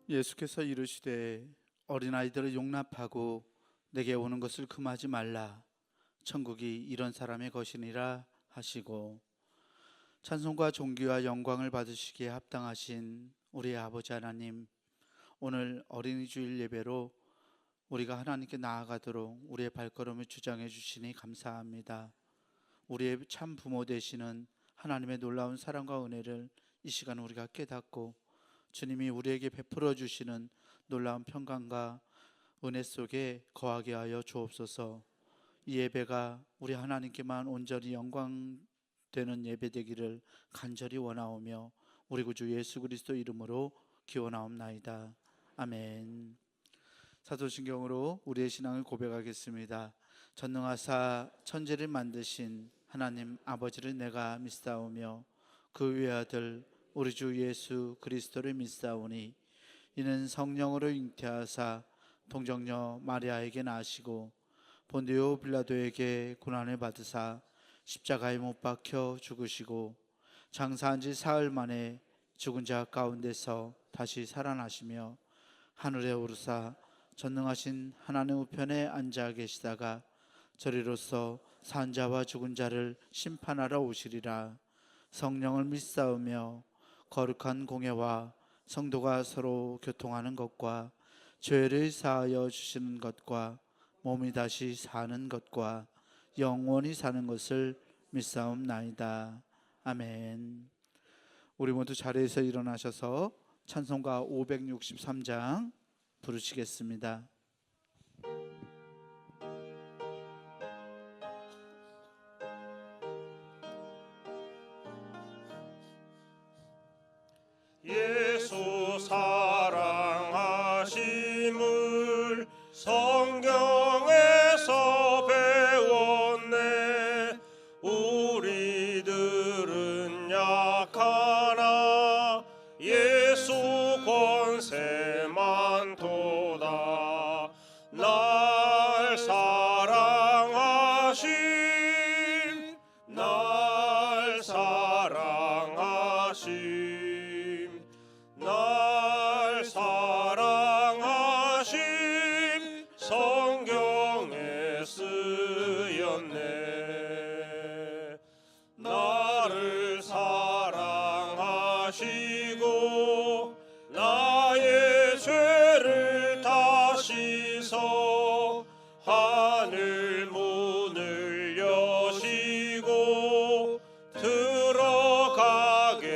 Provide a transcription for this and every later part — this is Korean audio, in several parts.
예수께서 이르시되 어린아이들을 용납하고 내게 오는 것을 금하지 말라. 천국이 이런 사람의 것이니라 하시고, 찬송과 존귀와 영광을 받으시기에 합당하신 우리 아버지 하나님, 오늘 어린이 주일 예배로 우리가 하나님께 나아가도록 우리의 발걸음을 주장해 주시니 감사합니다. 우리의 참 부모 되시는 하나님의 놀라운 사랑과 은혜를 이 시간 우리가 깨닫고, 주님이 우리에게 베풀어 주시는 놀라운 평강과 은혜 속에 거하게 하여 주옵소서. 이 예배가 우리 하나님께만 온전히 영광되는 예배 되기를 간절히 원하오며 우리 구주 예수 그리스도 이름으로 기원하옵나이다. 아멘. 사도신경으로 우리의 신앙을 고백하겠습니다. 전능하사 천지를 만드신 하나님 아버지를 내가 믿사오며 그 외아들 우리 주 예수 그리스도를 믿사오니 이는 성령으로 잉태하사 동정녀 마리아에게 나시고 본디오 빌라도에게 고난을 받으사 십자가에 못 박혀 죽으시고 장사한 지 사흘 만에 죽은 자 가운데서 다시 살아나시며 하늘에 오르사 전능하신 하나님 우편에 앉아 계시다가 저리로서 산 자와 죽은 자를 심판하러 오시리라. 성령을 믿사오며 거룩한 공예와 성도가 서로 교통하는 것과 죄를 사하여 주시는 것과 몸이 다시 사는 것과 영원히 사는 것을 믿사옵나이다. 아멘. 우리 모두 자리에서 일어나셔서 찬송가 563장 부르시겠습니다. 예수 사랑하심을 성경에서 배웠네. 우리들은 약하나 예수 권세만 도다. 날 사랑하심, 날 사랑하심, 날 사랑하심. 성경에 쓰였네. 나를 사랑하시고 나의 죄를 다 씻어 하늘 문을 여시고 들어가게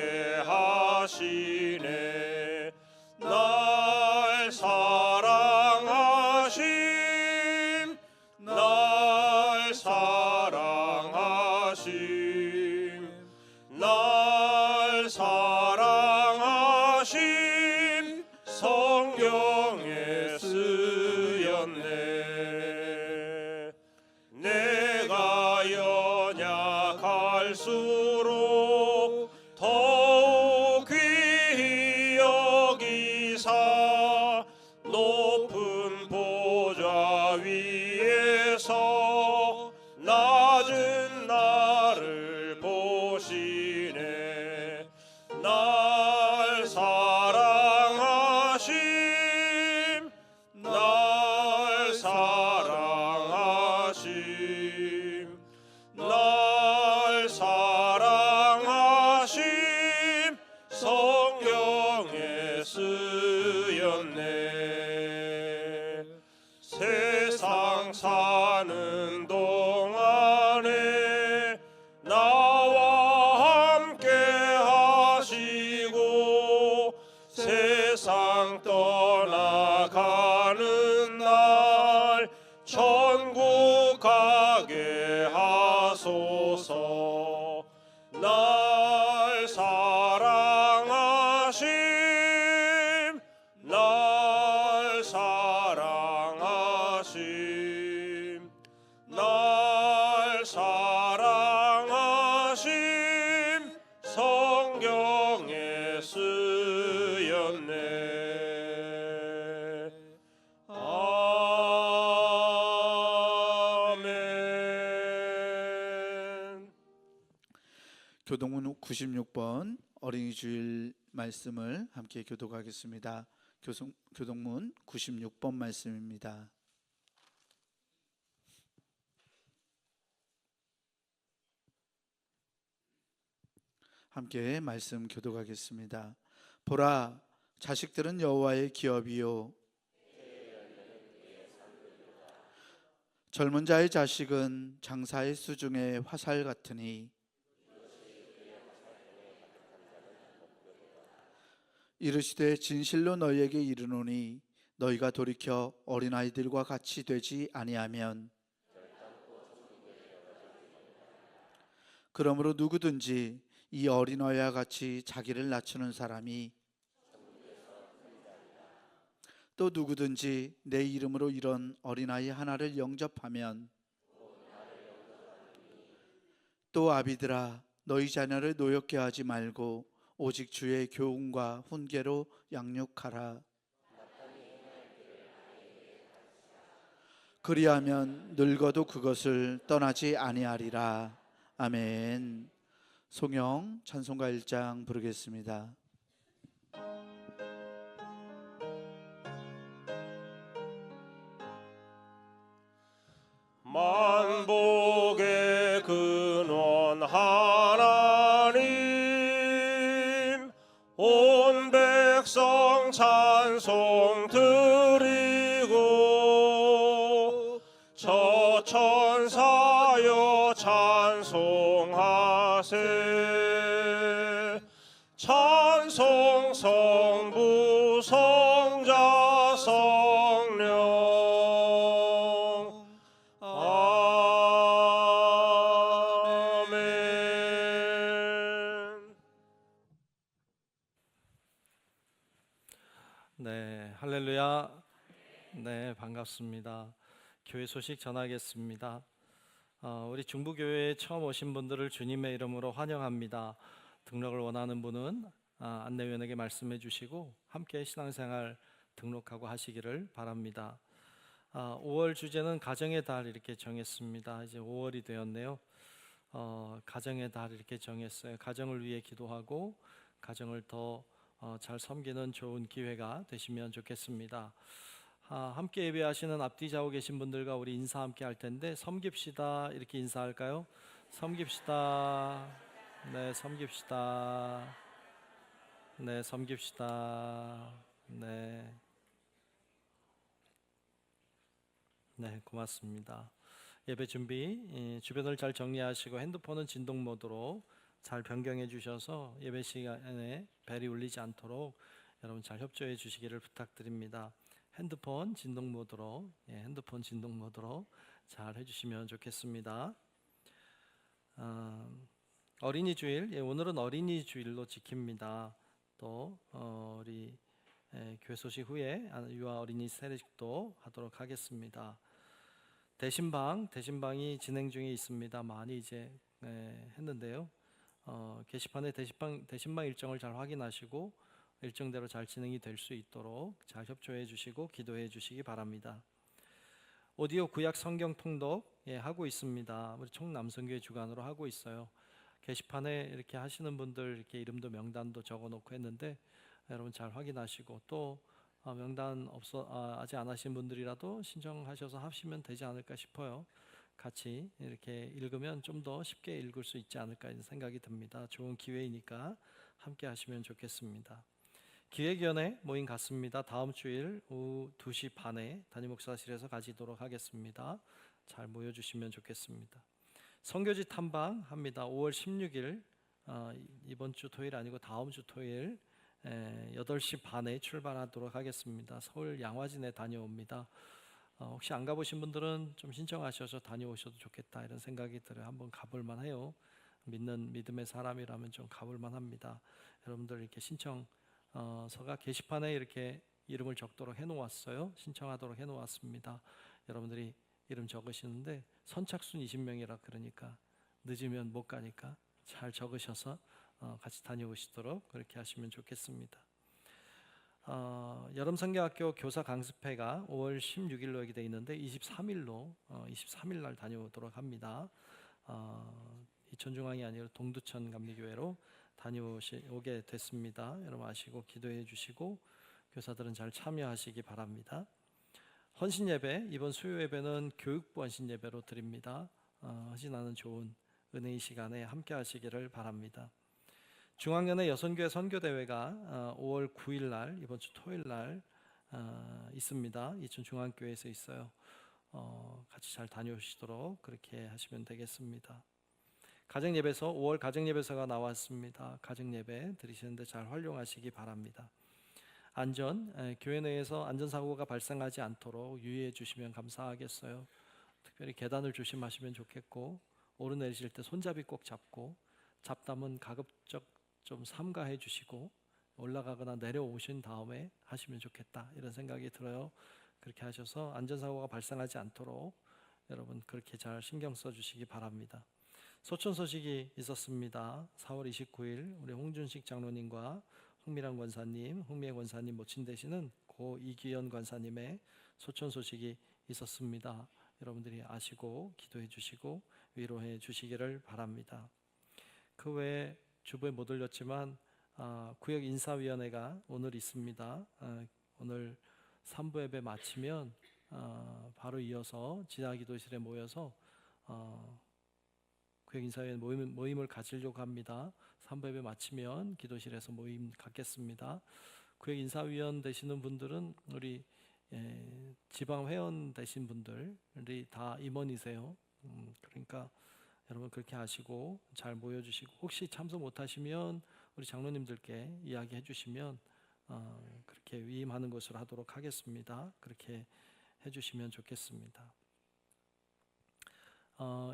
하시네. 날 사랑하심, 날 사랑하심, 날 사랑하심. 성경에 쓰였네. 내가 연약할수록 더욱 귀히 여기사 높은 보좌 위에서 낮은 나를 보시네. 날 사랑하심, 날 사랑하심, 날 사랑하심. 성경에 쓰였네. 세상 사는 동안에 나와 함께 하시고 세상 떠나가는 날 천국 가게 하소서. 날 사랑하심, 날 사랑하심, 날 사랑하심. 성경에 쓰였네. 아멘. 교동문 96번 어린이 주일 말씀을 함께 교독하겠습니다. 교동문 96번 말씀입니다. 함께 말씀 교독하겠습니다. 보라, 자식들은 여호와의 기업이요 젊은 자의 자식은 장사의 수중의 화살 같으니 이르시되 진실로 너희에게 이르노니 너희가 돌이켜 어린아이들과 같이 되지 아니하면 그러므로 누구든지 이 어린아이와 같이 자기를 낮추는 사람이 또 누구든지 내 이름으로 이런 어린아이 하나를 영접하면 또 아비들아 너희 자녀를 노엽게 하지 말고 오직 주의 교훈과 훈계로 양육하라. 그리하면 늙어도 그것을 떠나지 아니하리라. 아멘. 송영 찬송가 1장 부르겠습니다. 만복의 근원 하나님 온 백성 찬송 드리고 저 천사여 찬송하세 찬송 성부 성자 성령 네, 할렐루야. 네, 반갑습니다. 교회 소식 전하겠습니다. 우리 중부교회에 처음 오신 분들을 주님의 이름으로 환영합니다. 등록을 원하는 분은 안내위원에게 말씀해 주시고 함께 신앙생활 등록하고 하시기를 바랍니다. 5월 주제는 가정의 달 이렇게 정했습니다. 이제 5월이 되었네요. 가정의 달 이렇게 정했어요. 가정을 위해 기도하고 가정을 더 잘 섬기는 좋은 기회가 되시면 좋겠습니다. 함께 예배하시는 앞뒤 좌우 계신 분들과 우리 인사 함께 할 텐데 섬깁시다 이렇게 인사할까요? 섬깁시다. 네, 섬깁시다. 네, 섬깁시다. 네, 네, 고맙습니다. 예배 준비 주변을 잘 정리하시고 핸드폰은 진동 모드로 잘 변경해 주셔서 예배 시간에 벨이 울리지 않도록 여러분 잘 협조해 주시기를 부탁드립니다. 핸드폰 진동 모드로 잘 해주시면 좋겠습니다. 어린이 주일, 오늘은 어린이 주일로 지킵니다. 또 우리 교회 소식 후에 유아 어린이 세례식도 하도록 하겠습니다. 대신방이 진행 중에 있습니다. 많이 이제 했는데요. 게시판에 대신방 일정을 잘 확인하시고 일정대로 잘 진행이 될 수 있도록 잘 협조해 주시고 기도해 주시기 바랍니다. 오디오 구약 성경 통독 하고 있습니다. 우리 총남성교회 주관으로 하고 있어요. 게시판에 이렇게 하시는 분들 이렇게 이름도 명단도 적어놓고 했는데 여러분 잘 확인하시고 또 명단 아직 안 하신 분들이라도 신청하셔서 하시면 되지 않을까 싶어요. 같이 이렇게 읽으면 좀 더 쉽게 읽을 수 있지 않을까 이런 생각이 듭니다. 좋은 기회이니까 함께 하시면 좋겠습니다. 기획위원회 모임 갖습니다. 다음 주일 오후 2시 반에 담임 목사실에서 가지도록 하겠습니다. 잘 모여주시면 좋겠습니다. 선교지 탐방 합니다. 5월 16일 이번 주 토요일 아니고 다음 주 토요일 8시 반에 출발하도록 하겠습니다. 서울 양화진에 다녀옵니다. 혹시 안 가보신 분들은 좀 신청하셔서 다녀오셔도 좋겠다 이런 생각이 들어요. 한번 가볼만 해요. 믿음의 사람이라면 좀 가볼만 합니다. 여러분들 이렇게 신청서가 게시판에 이렇게 이름을 적도록 해놓았어요. 신청하도록 해놓았습니다. 여러분들이 이름 적으시는데 선착순 20명이라 그러니까 늦으면 못 가니까 잘 적으셔서 같이 다녀오시도록 그렇게 하시면 좋겠습니다. 여름성경학교 교사 강습회가 5월 16일로 여기 되어 있는데 23일 날 다녀오도록 합니다. 이천중앙이 아니라 동두천 감리교회로 다녀오게 됐습니다. 여러분 아시고 기도해 주시고 교사들은 잘 참여하시기 바랍니다. 헌신 예배, 이번 수요 예배는 교육부 헌신 예배로 드립니다. 헌신하는 좋은 은혜의 시간에 함께 하시기를 바랍니다. 중앙연의 여선교회 선교대회가 5월 9일 날, 이번 주 토요일 날 있습니다. 이천 중앙교회에서 있어요. 같이 잘 다녀오시도록 그렇게 하시면 되겠습니다. 가정예배소, 5월 가정예배소가 나왔습니다. 가정예배 드리시는데 잘 활용하시기 바랍니다. 교회 내에서 안전사고가 발생하지 않도록 유의해 주시면 감사하겠어요. 특별히 계단을 조심하시면 좋겠고, 오르내리실 때 손잡이 꼭 잡고, 잡담은 가급적 좀 삼가해 주시고, 올라가거나 내려오신 다음에 하시면 좋겠다, 이런 생각이 들어요. 그렇게 하셔서 안전사고가 발생하지 않도록 여러분 그렇게 잘 신경 써주시기 바랍니다. 소천 소식이 있었습니다. 4월 29일 우리 홍준식 장로님과 흥미란 권사님, 흥미애 권사님 모친 되시는 고 이규현 권사님의 소천 소식이 있었습니다. 여러분들이 아시고 기도해 주시고 위로해 주시기를 바랍니다. 그 외에 주부에 못 올렸지만 구역 인사위원회가 오늘 있습니다. 오늘 3부 예배 마치면 바로 이어서 지하기도실에 모여서 구역 인사위원 모임을 가지려고 합니다. 3부 예배 마치면 기도실에서 모임 갖겠습니다. 구역 인사위원 되시는 분들은 우리 지방 회원 되신 분들이 다 임원이세요. 그러니까 여러분 그렇게 하시고 잘 모여주시고, 혹시 참석 못하시면 우리 장로님들께 이야기해 주시면 그렇게 위임하는 것으로 하도록 하겠습니다. 그렇게 해주시면 좋겠습니다.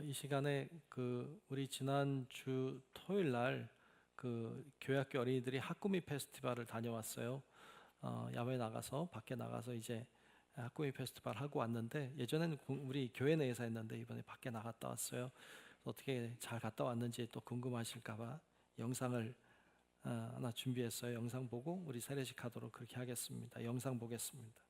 이 시간에 우리 지난주 토요일 날 교회학교 어린이들이 학구미 페스티벌을 다녀왔어요. 야외 나가서 밖에 나가서 이제 학구미 페스티벌 하고 왔는데, 예전에는 우리 교회 내에서 했는데 이번에 밖에 나갔다 왔어요. 어떻게 잘 갔다 왔는지 또 궁금하실까봐 영상을 하나 준비했어요. 영상 보고 우리 세례식 하도록 그렇게 하겠습니다. 영상 보겠습니다.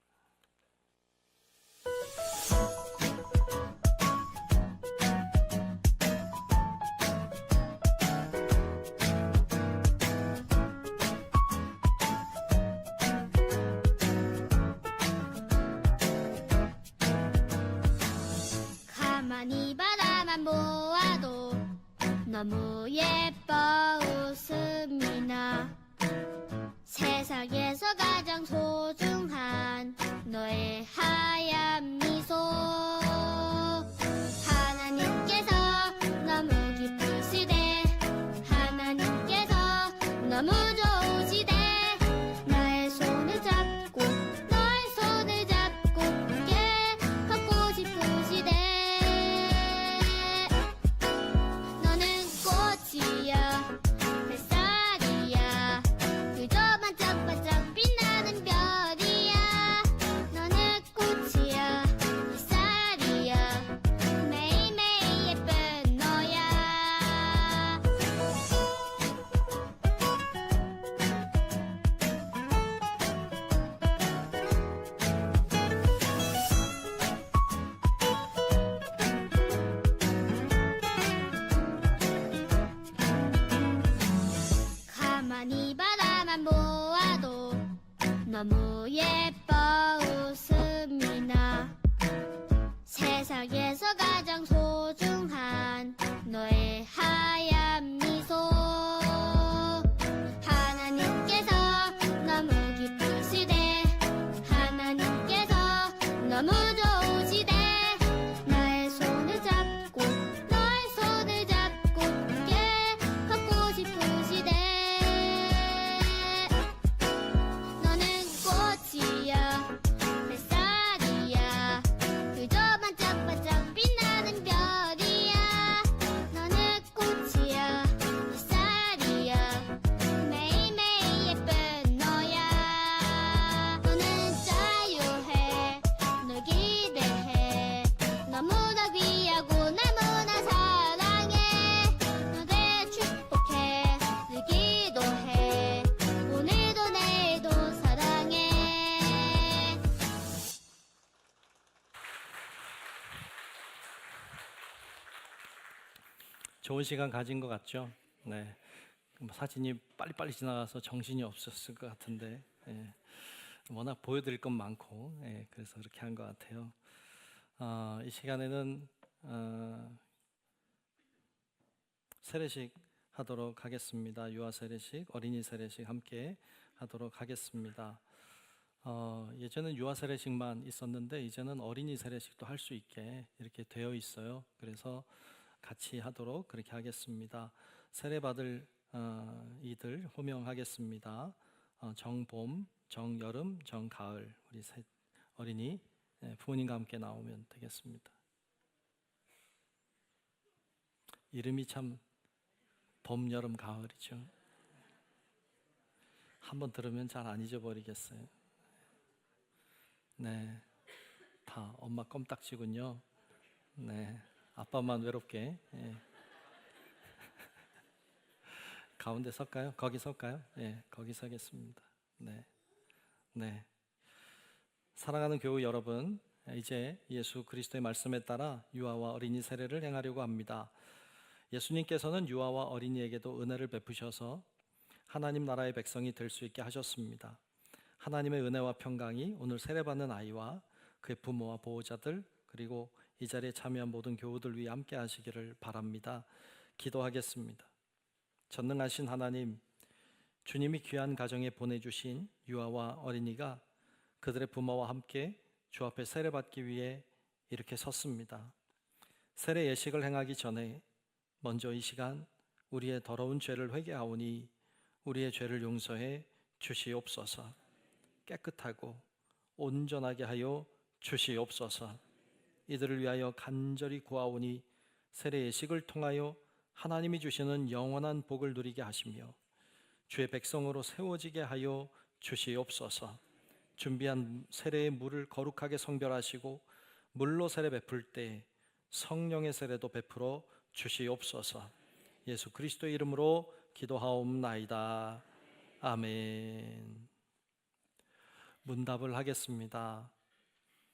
가만히 바라만 보아도 너무 예뻐 웃음이 나. 세상에서 가장 소중한 너의 하얀 미소. 하나님께서 너무 기쁘시대. 하나님께서 너무 좋으시대. 나의 손을 잡고 너의 손을 잡고 함께 걷고 싶으시대. 너는 꽃이야 햇살이야 그저 반짝반짝 빛나는 별이야. 너는 꽃이야 햇살이야 매일매일 예쁜 너야. 가만히 바라만 보아도 너무 예뻐 웃음이 나. 세상에서 가장 소중한 너의 하얀 미소. 하나님께서 너무 기쁘시대. 하나님께서 너무 좋으시대. 나의 손을 잡고 너의 손을 잡고 함께 걷고 싶으시대. 너는 꽃이야 햇살이야 그저 반짝반짝 빛나는 별이야. 너는 꽃이야 햇살이야 매일매일 예쁜 너야. 너는 자유해 널 기대해. 너무나 귀하고 너무나 사랑해. 너를 축복해 늘 기도해. 오늘도 내일도 사랑해. 좋은 시간 가진 것 같죠? 네. 사진이 빨리빨리 지나가서 정신이 없었을 것 같은데, 워낙 보여드릴 건 많고, 예, 그래서 그렇게 한 것 같아요. 이 시간에는 세례식 하도록 하겠습니다. 유아 세례식, 어린이 세례식 함께 하도록 하겠습니다. 예전엔 유아 세례식만 있었는데 이제는 어린이 세례식도 할 수 있게 이렇게 되어 있어요. 그래서 같이 하도록 그렇게 하겠습니다. 세례 받을 이들 호명하겠습니다. 정봄, 정여름, 정가을, 우리 세 어린이 부모님과 함께 나오면 되겠습니다. 이름이 참 봄, 여름, 가을이죠. 한번 들으면 잘 안 잊어버리겠어요. 네, 다 엄마 껌딱지군요. 네, 아빠만 외롭게. 예. 가운데 설까요? 거기 설까요? 예, 거기 서겠습니다. 네, 네. 사랑하는 교우 여러분, 이제 예수 그리스도의 말씀에 따라 유아와 어린이 세례를 행하려고 합니다. 예수님께서는 유아와 어린이에게도 은혜를 베푸셔서 하나님 나라의 백성이 될 수 있게 하셨습니다. 하나님의 은혜와 평강이 오늘 세례받는 아이와 그의 부모와 보호자들 그리고 이 자리에 참여한 모든 교우들 위해 함께 하시기를 바랍니다. 기도하겠습니다. 전능하신 하나님, 주님이 귀한 가정에 보내주신 유아와 어린이가 그들의 부모와 함께 주 앞에 세례받기 위해 이렇게 섰습니다. 세례 예식을 행하기 전에 먼저 이 시간 우리의 더러운 죄를 회개하오니 우리의 죄를 용서해 주시옵소서. 깨끗하고 온전하게 하여 주시옵소서. 이들을 위하여 간절히 구하오니 세례 예식을 통하여 하나님이 주시는 영원한 복을 누리게 하시며 주의 백성으로 세워지게 하여 주시옵소서. 준비한 세례의 물을 거룩하게 성별하시고 물로 세례 베풀 때 성령의 세례도 베풀어 주시옵소서. 예수 그리스도의 이름으로 기도하옵나이다. 아멘. 문답을 하겠습니다.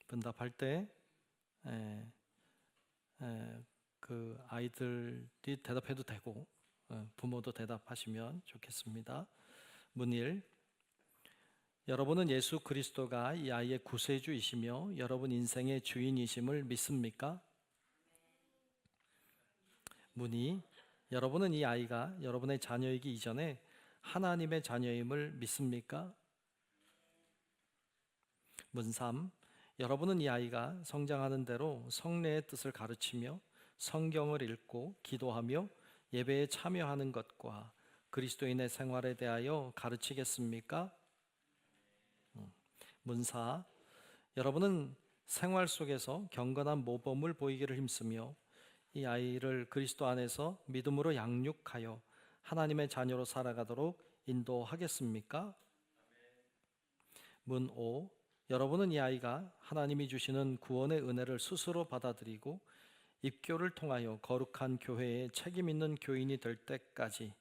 문답할 때 그 아이들이 대답해도 되고 부모도 대답하시면 좋겠습니다. 문일, 여러분은 예수 그리스도가 이 아이의 구세주이시며 여러분 인생의 주인이심을 믿습니까? 문이, 여러분은 이 아이가 여러분의 자녀이기 이전에 하나님의 자녀임을 믿습니까? 문3, 여러분은 이 아이가 성장하는 대로 성례의 뜻을 가르치며 성경을 읽고 기도하며 예배에 참여하는 것과 그리스도인의 생활에 대하여 가르치겠습니까? 문4, 여러분은 생활 속에서 경건한 모범을 보이기를 힘쓰며 이 아이를 그리스도 안에서 믿음으로 양육하여 하나님의 자녀로 살아가도록 인도하겠습니까? 문5, 여러분은 이 아이가 하나님이 주시는 구원의 은혜를 스스로 받아들이고 입교를 통하여 거룩한 교회에 책임 있는 교인이 될 때까지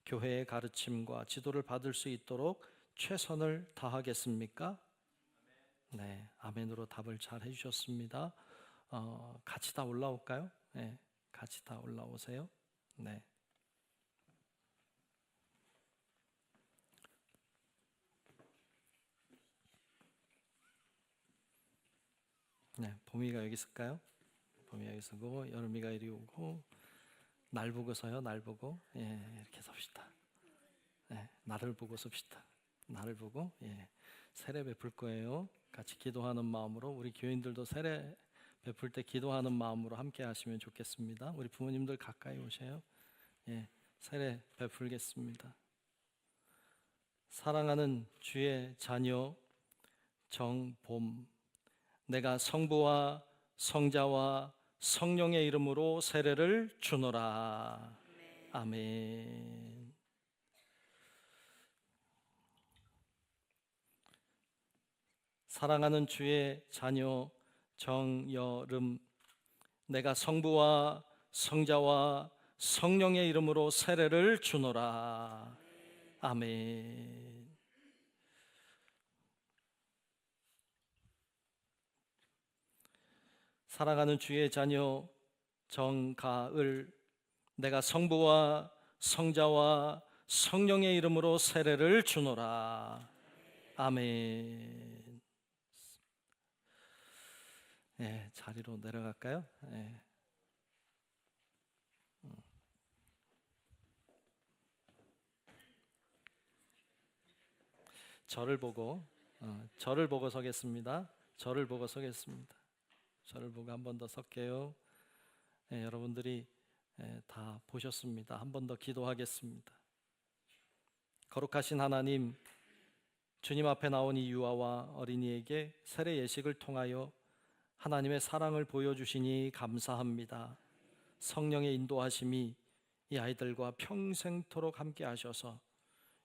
교회의 가르침과 지도를 받을 수 있도록 최선을 다하겠습니까? 네, 아멘으로 답을 잘 해주셨습니다. 같이 다 올라올까요? 네, 같이 다 올라오세요. 네. 네, 봄이가 여기 있을까요? 봄이가 여기 서고 여름이가 이리 오고 날 보고 서요. 날 보고 이렇게 섭시다. 나를 보고 섭시다. 나를 보고 세례 베풀 거예요. 같이 기도하는 마음으로 우리 교인들도 세례 베풀 때 기도하는 마음으로 함께 하시면 좋겠습니다. 우리 부모님들 가까이 오세요. 세례 베풀겠습니다. 사랑하는 주의 자녀 정봄, 내가 성부와 성자와 성령의 이름으로 세례를 주노라. 아멘. 사랑하는 주의 자녀 정여름, 내가 성부와 성자와 성령의 이름으로 세례를 주노라. 아멘. 사랑하는 주의 자녀 정가을, 내가 성부와 성자와 성령의 이름으로 세례를 주노라. 아멘. 네, 자리로 내려갈까요? 네. 저를 보고 서겠습니다. 저를 보고 서겠습니다. 저를 보고 한 번 더 설게요. 네, 여러분들이 다 보셨습니다. 한 번 더 기도하겠습니다. 거룩하신 하나님, 주님 앞에 나온 이 유아와 어린이에게 세례 예식을 통하여 하나님의 사랑을 보여주시니 감사합니다. 성령의 인도하심이 이 아이들과 평생토록 함께 하셔서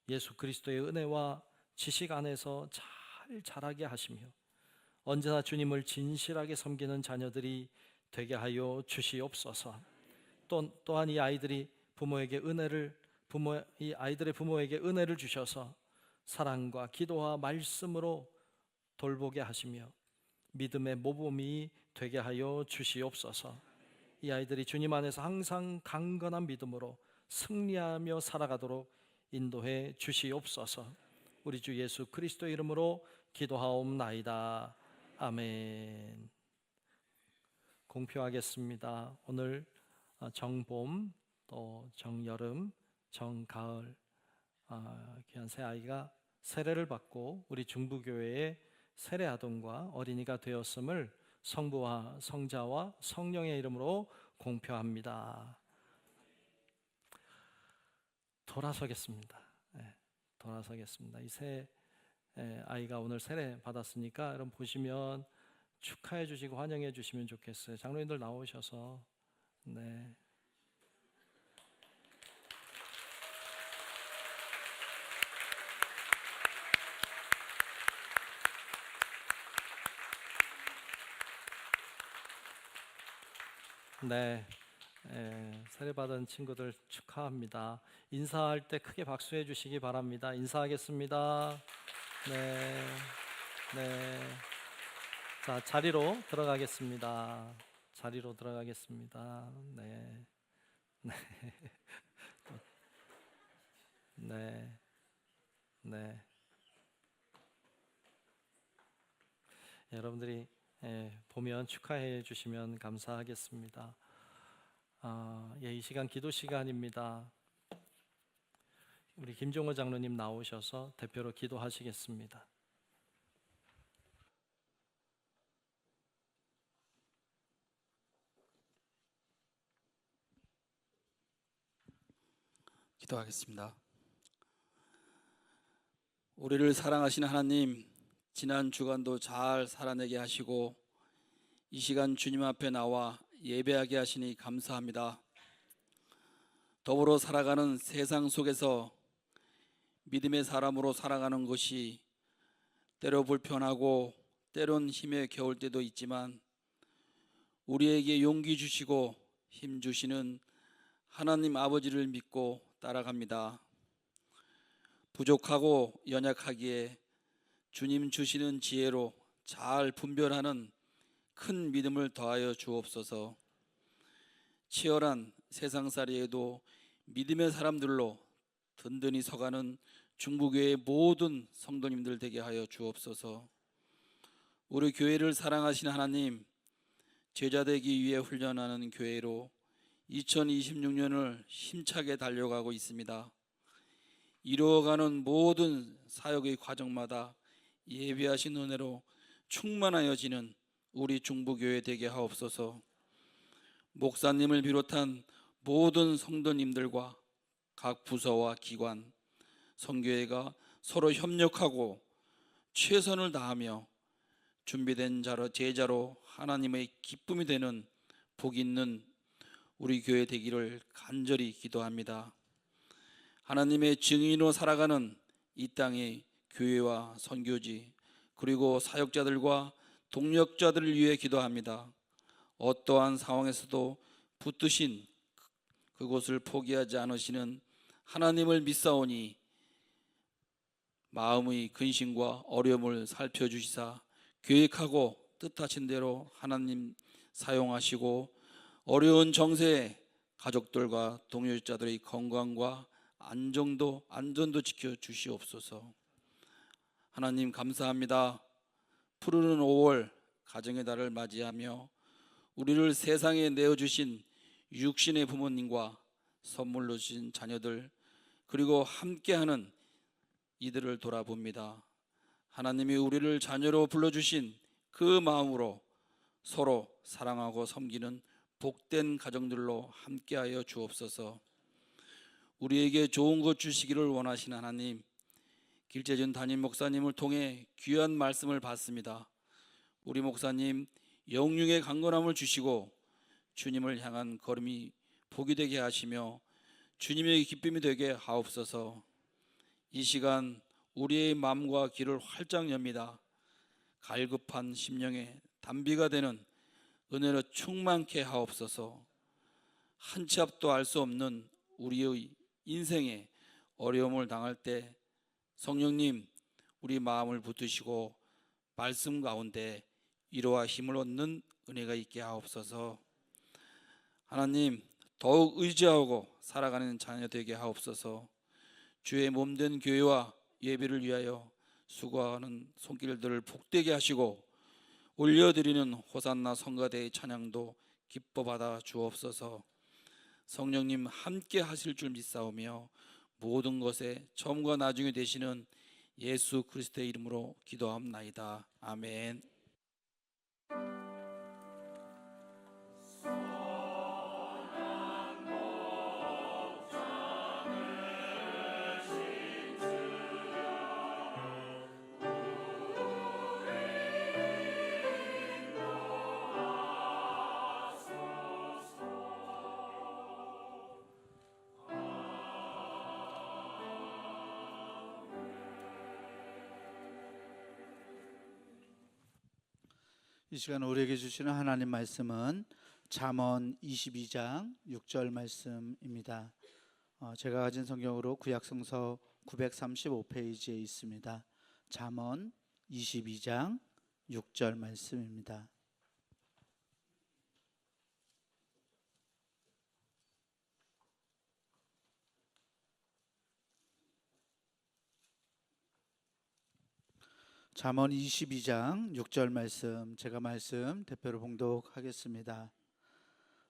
예수 그리스도의 은혜와 지식 안에서 잘 자라게 하시며 언제나 주님을 진실하게 섬기는 자녀들이 되게 하여 주시옵소서. 또한 이 아이들의 부모에게 은혜를 주셔서 사랑과 기도와 말씀으로 돌보게 하시며 믿음의 모범이 되게 하여 주시옵소서. 이 아이들이 주님 안에서 항상 강건한 믿음으로 승리하며 살아가도록 인도해 주시옵소서. 우리 주 예수 그리스도의 이름으로 기도하옵나이다. 아멘. 공표하겠습니다. 오늘 정봄, 또 정여름, 정가을 귀한 새 아이가 세례를 받고 우리 중부교회의 세례 아동과 어린이가 되었음을 성부와 성자와 성령의 이름으로 공표합니다. 돌아서겠습니다. 돌아서겠습니다. 이 새 아이가 오늘 세례 받았으니까 여러분 보시면 축하해 주시고 환영해 주시면 좋겠어요. 장로님들 나오셔서. 네. 네, 세례 받은 친구들 축하합니다. 인사할 때 크게 박수해 주시기 바랍니다. 인사하겠습니다. 네, 네. 자, 자리로 들어가겠습니다. 자리로 들어가겠습니다. 네, 네, 네, 네. 여러분들이 보면 축하해 주시면 감사하겠습니다. 이 시간 기도 시간입니다. 우리 김종호 장로님 나오셔서 대표로 기도하시겠습니다. 기도하겠습니다. 우리를 사랑하시는 하나님, 지난 주간도 잘 살아내게 하시고 이 시간 주님 앞에 나와 예배하게 하시니 감사합니다. 더불어 살아가는 세상 속에서 믿음의 사람으로 살아가는 것이 때로 불편하고 때론 힘에 겨울 때도 있지만 우리에게 용기 주시고 힘 주시는 하나님 아버지를 믿고 따라갑니다. 부족하고 연약하기에 주님 주시는 지혜로 잘 분별하는 큰 믿음을 더하여 주옵소서. 치열한 세상살이에도 믿음의 사람들로 든든히 서가는 중부교회의 모든 성도님들 되게 하여 주옵소서. 우리 교회를 사랑하시는 하나님, 제자되기 위해 훈련하는 교회로 2026년을 힘차게 달려가고 있습니다. 이루어가는 모든 사역의 과정마다 예비하신 은혜로 충만하여지는 우리 중부교회 되게 하옵소서. 목사님을 비롯한 모든 성도님들과 각 부서와 기관, 선교회가 서로 협력하고 최선을 다하며 준비된 제자로 하나님의 기쁨이 되는 복 있는 우리 교회 되기를 간절히 기도합니다. 하나님의 증인으로 살아가는 이 땅의 교회와 선교지 그리고 사역자들과 동력자들을 위해 기도합니다. 어떠한 상황에서도 붙드신 그곳을 포기하지 않으시는 하나님을 믿사오니 마음의 근심과 어려움을 살펴주시사 계획하고 뜻하신 대로 하나님 사용하시고 어려운 정세에 가족들과 동료자들의 건강과 안전도 지켜주시옵소서. 하나님 감사합니다. 푸르른 5월 가정의 달을 맞이하며 우리를 세상에 내어주신 육신의 부모님과 선물로 주신 자녀들, 그리고 함께하는 이들을 돌아봅니다. 하나님이 우리를 자녀로 불러주신 그 마음으로 서로 사랑하고 섬기는 복된 가정들로 함께하여 주옵소서. 우리에게 좋은 것 주시기를 원하시는 하나님, 길재준 담임 목사님을 통해 귀한 말씀을 받습니다. 우리 목사님 영육의 강건함을 주시고 주님을 향한 걸음이 복이 되게 하시며 주님의 기쁨이 되게 하옵소서. 이 시간 우리의 마음과 귀를 활짝 엽니다. 갈급한 심령에 단비가 되는 은혜로 충만케 하옵소서. 한 치 앞도 알 수 없는 우리의 인생에 어려움을 당할 때 성령님, 우리 마음을 붙드시고 말씀 가운데 위로와 힘을 얻는 은혜가 있게 하옵소서. 하나님, 더욱 의지하고 살아가는 자녀 되게 하옵소서. 주의 몸된 교회와 예배를 위하여 수고하는 손길들을 복되게 하시고 올려드리는 호산나 성가대의 찬양도 기뻐 받아 주옵소서. 성령님 함께 하실 줄 믿사오며 모든 것에 처음과 나중이 되시는 예수 그리스도의 이름으로 기도합나이다. 아멘. 이 시간 우리에게 주시는 하나님 말씀은 잠언 22장 6절 말씀입니다. 제가 가진 성경으로 구약성서 935페이지에 있습니다. 잠언 22장 6절 말씀입니다. 잠언 22장 6절 말씀, 제가 말씀 대표로 봉독하겠습니다.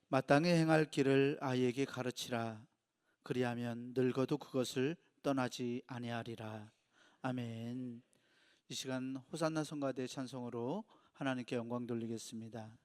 마땅히 행할 길을 아이에게 가르치라. 그리하면 늙어도 그것을 떠나지 아니하리라. 아멘. 이 시간 호산나 성가대 찬송으로 하나님께 영광 돌리겠습니다.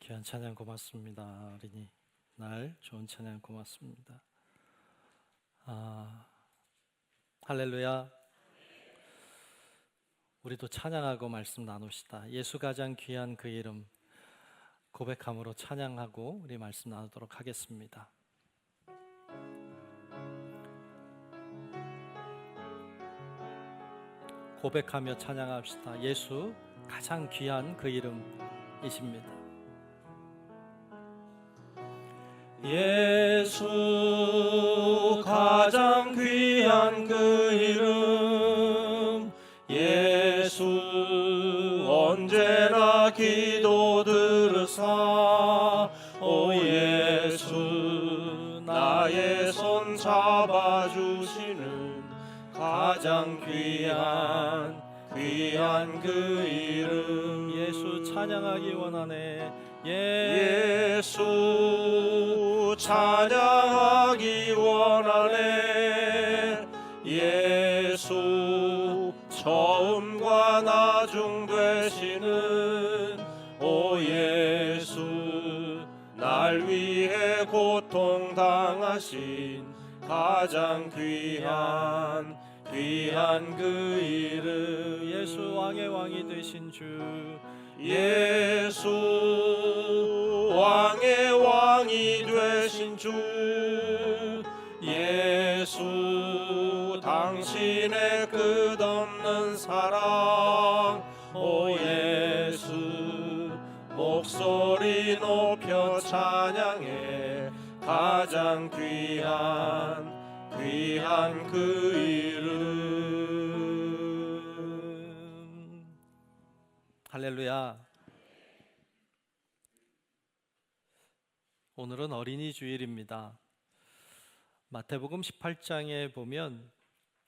귀한 찬양 고맙습니다. 어린이 날 좋은 찬양 고맙습니다. 할렐루야. 우리도 찬양하고 말씀 나눕시다. 예수 가장 귀한 그 이름 고백함으로 찬양하고 우리 말씀 나누도록 하겠습니다. 고백하며 찬양합시다. 예수 가장 귀한 그 이름이십니다. 예수 가장 귀한 그 이름 예수 언제나 기도 들으사 오 예수 나의 손 잡아주시는 가장 귀한 그 이름 예수 찬양하기 원하네. 예수 찬양하기 원하네. 예수 처음과 나중 되시는 오 예수 날 위해 고통당하신 가장 귀한 그 이름 예수 왕의 왕이 되신 주 예수 왕의 왕이 되신 주 예수 당신의 끝없는 사랑 오 예수 목소리 높여 찬양해 가장 귀한 그 이름. 할렐루야. 오늘은 어린이 주일입니다. 마태복음 18장에 보면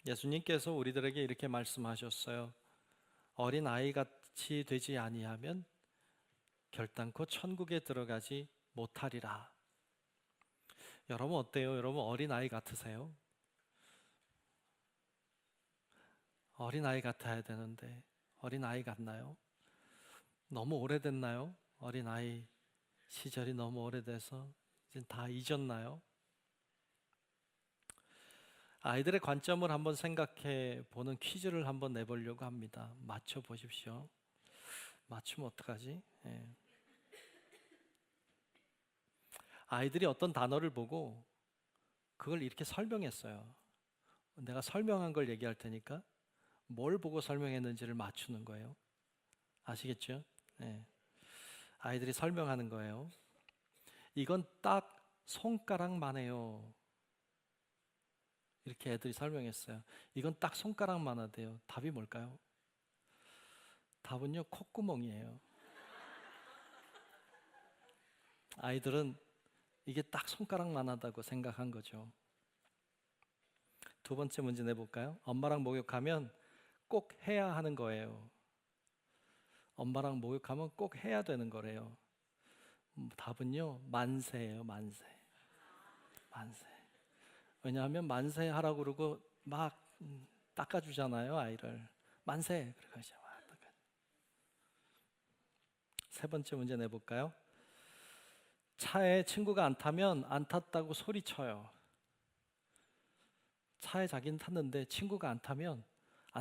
예수님께서 우리들에게 이렇게 말씀하셨어요. 어린 아이같이 되지 아니하면 결단코 천국에 들어가지 못하리라. 여러분 어때요? 여러분 어린 아이 같으세요? 어린 아이 같아야 되는데 어린 아이 같나요? 너무 오래됐나요? 어린 아이 시절이 너무 오래돼서 이제 다 잊었나요? 아이들의 관점을 한번 생각해 보는 퀴즈를 한번 내보려고 합니다. 맞춰 보십시오. 맞추면 어떡하지? 예. 아이들이 어떤 단어를 보고 그걸 이렇게 설명했어요. 내가 설명한 걸 얘기할 테니까 뭘 보고 설명했는지를 맞추는 거예요. 아시겠죠? 네. 아이들이 설명하는 거예요. 이건 딱 손가락만 해요. 이렇게 애들이 설명했어요. 이건 딱 손가락만 하대요. 답이 뭘까요? 답은요, 콧구멍이에요. 아이들은 이게 딱 손가락만 하다고 생각한 거죠. 두 번째 문제 내볼까요? 엄마랑 목욕하면 꼭 해야 하는 거예요. 엄마랑 목욕하면 꼭 해야 되는 거래요. 답은요, 만세예요. 만세. 왜냐하면 만세 하라고 그러고 막 닦아주잖아요, 아이를. 만세. 그러고 이제 막 닦아. 세 번째 문제 내볼까요? 차에 친구가 안 타면 안 탔다고 소리쳐요. 차에 자기는 탔는데 친구가 안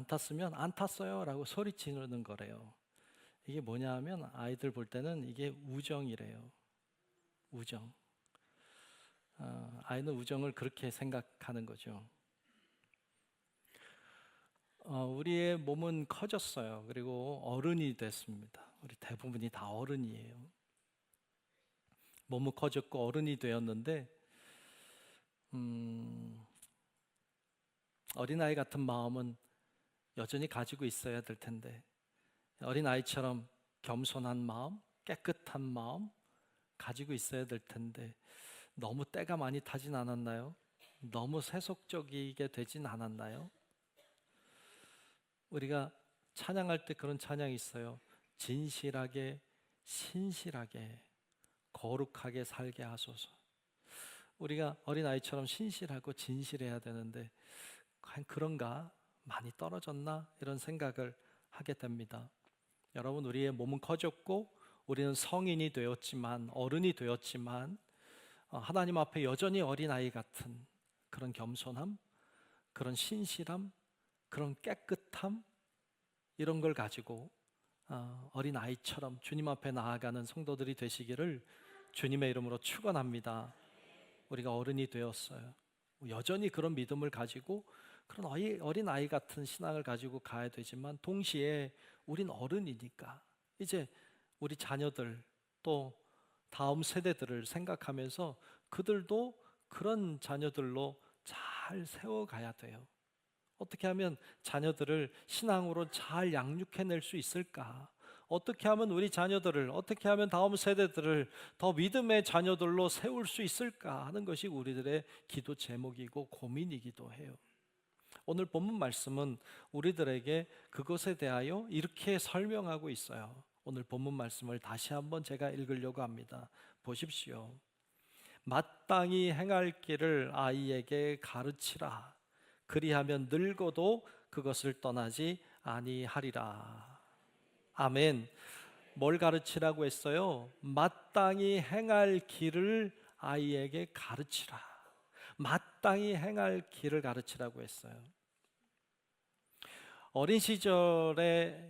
탔으면 안 탔어요 라고 소리치는 거래요. 이게 뭐냐 하면 아이들 볼 때는 이게 우정이래요. 우정. 아이는 우정을 그렇게 생각하는 거죠. 우리의 몸은 커졌어요. 그리고 어른이 됐습니다. 우리 대부분이 다 어른이에요. 몸은 커졌고 어른이 되었는데 어린아이 같은 마음은 여전히 가지고 있어야 될 텐데 어린아이처럼 겸손한 마음, 깨끗한 마음 가지고 있어야 될 텐데 너무 때가 많이 타진 않았나요? 너무 세속적이게 되진 않았나요? 우리가 찬양할 때 그런 찬양이 있어요. 진실하게, 신실하게, 거룩하게 살게 하소서. 우리가 어린아이처럼 신실하고 진실해야 되는데 과연 그런가? 많이 떨어졌나? 이런 생각을 하게 됩니다. 여러분, 우리의 몸은 커졌고 우리는 성인이 되었지만, 어른이 되었지만 하나님 앞에 여전히 어린아이 같은 그런 겸손함, 그런 신실함, 그런 깨끗함, 이런 걸 가지고 어린아이처럼 주님 앞에 나아가는 성도들이 되시기를 주님의 이름으로 축원합니다. 우리가 어른이 되었어요. 여전히 그런 믿음을 가지고 그런 어린아이 같은 신앙을 가지고 가야 되지만, 동시에 우린 어른이니까 이제 우리 자녀들, 또 다음 세대들을 생각하면서 그들도 그런 자녀들로 잘 세워가야 돼요. 어떻게 하면 자녀들을 신앙으로 잘 양육해낼 수 있을까? 어떻게 하면 우리 자녀들을, 어떻게 하면 다음 세대들을 더 믿음의 자녀들로 세울 수 있을까 하는 것이 우리들의 기도 제목이고 고민이기도 해요. 오늘 본문 말씀은 우리들에게 그것에 대하여 이렇게 설명하고 있어요. 오늘 본문 말씀을 다시 한번 제가 읽으려고 합니다. 보십시오. 마땅히 행할 길을 아이에게 가르치라. 그리하면 늙어도 그것을 떠나지 아니하리라. 아멘. 뭘 가르치라고 했어요? 마땅히 행할 길을 아이에게 가르치라. 마땅히 행할 길을 가르치라고 했어요. 어린 시절에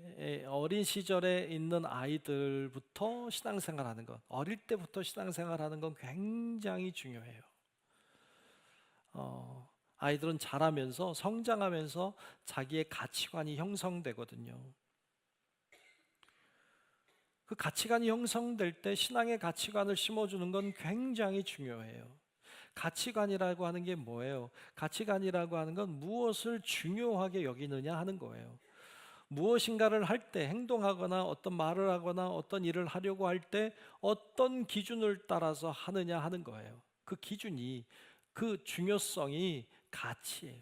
있는 아이들부터 신앙생활하는 것, 어릴 때부터 신앙생활하는 건 굉장히 중요해요. 아이들은 자라면서, 성장하면서 자기의 가치관이 형성되거든요. 그 가치관이 형성될 때 신앙의 가치관을 심어주는 건 굉장히 중요해요. 가치관이라고 하는 게 뭐예요? 가치관이라고 하는 건 무엇을 중요하게 여기느냐 하는 거예요. 무엇인가를 할 때, 행동하거나 어떤 말을 하거나 어떤 일을 하려고 할 때 어떤 기준을 따라서 하느냐 하는 거예요. 그 기준이, 그 중요성이 가치예요.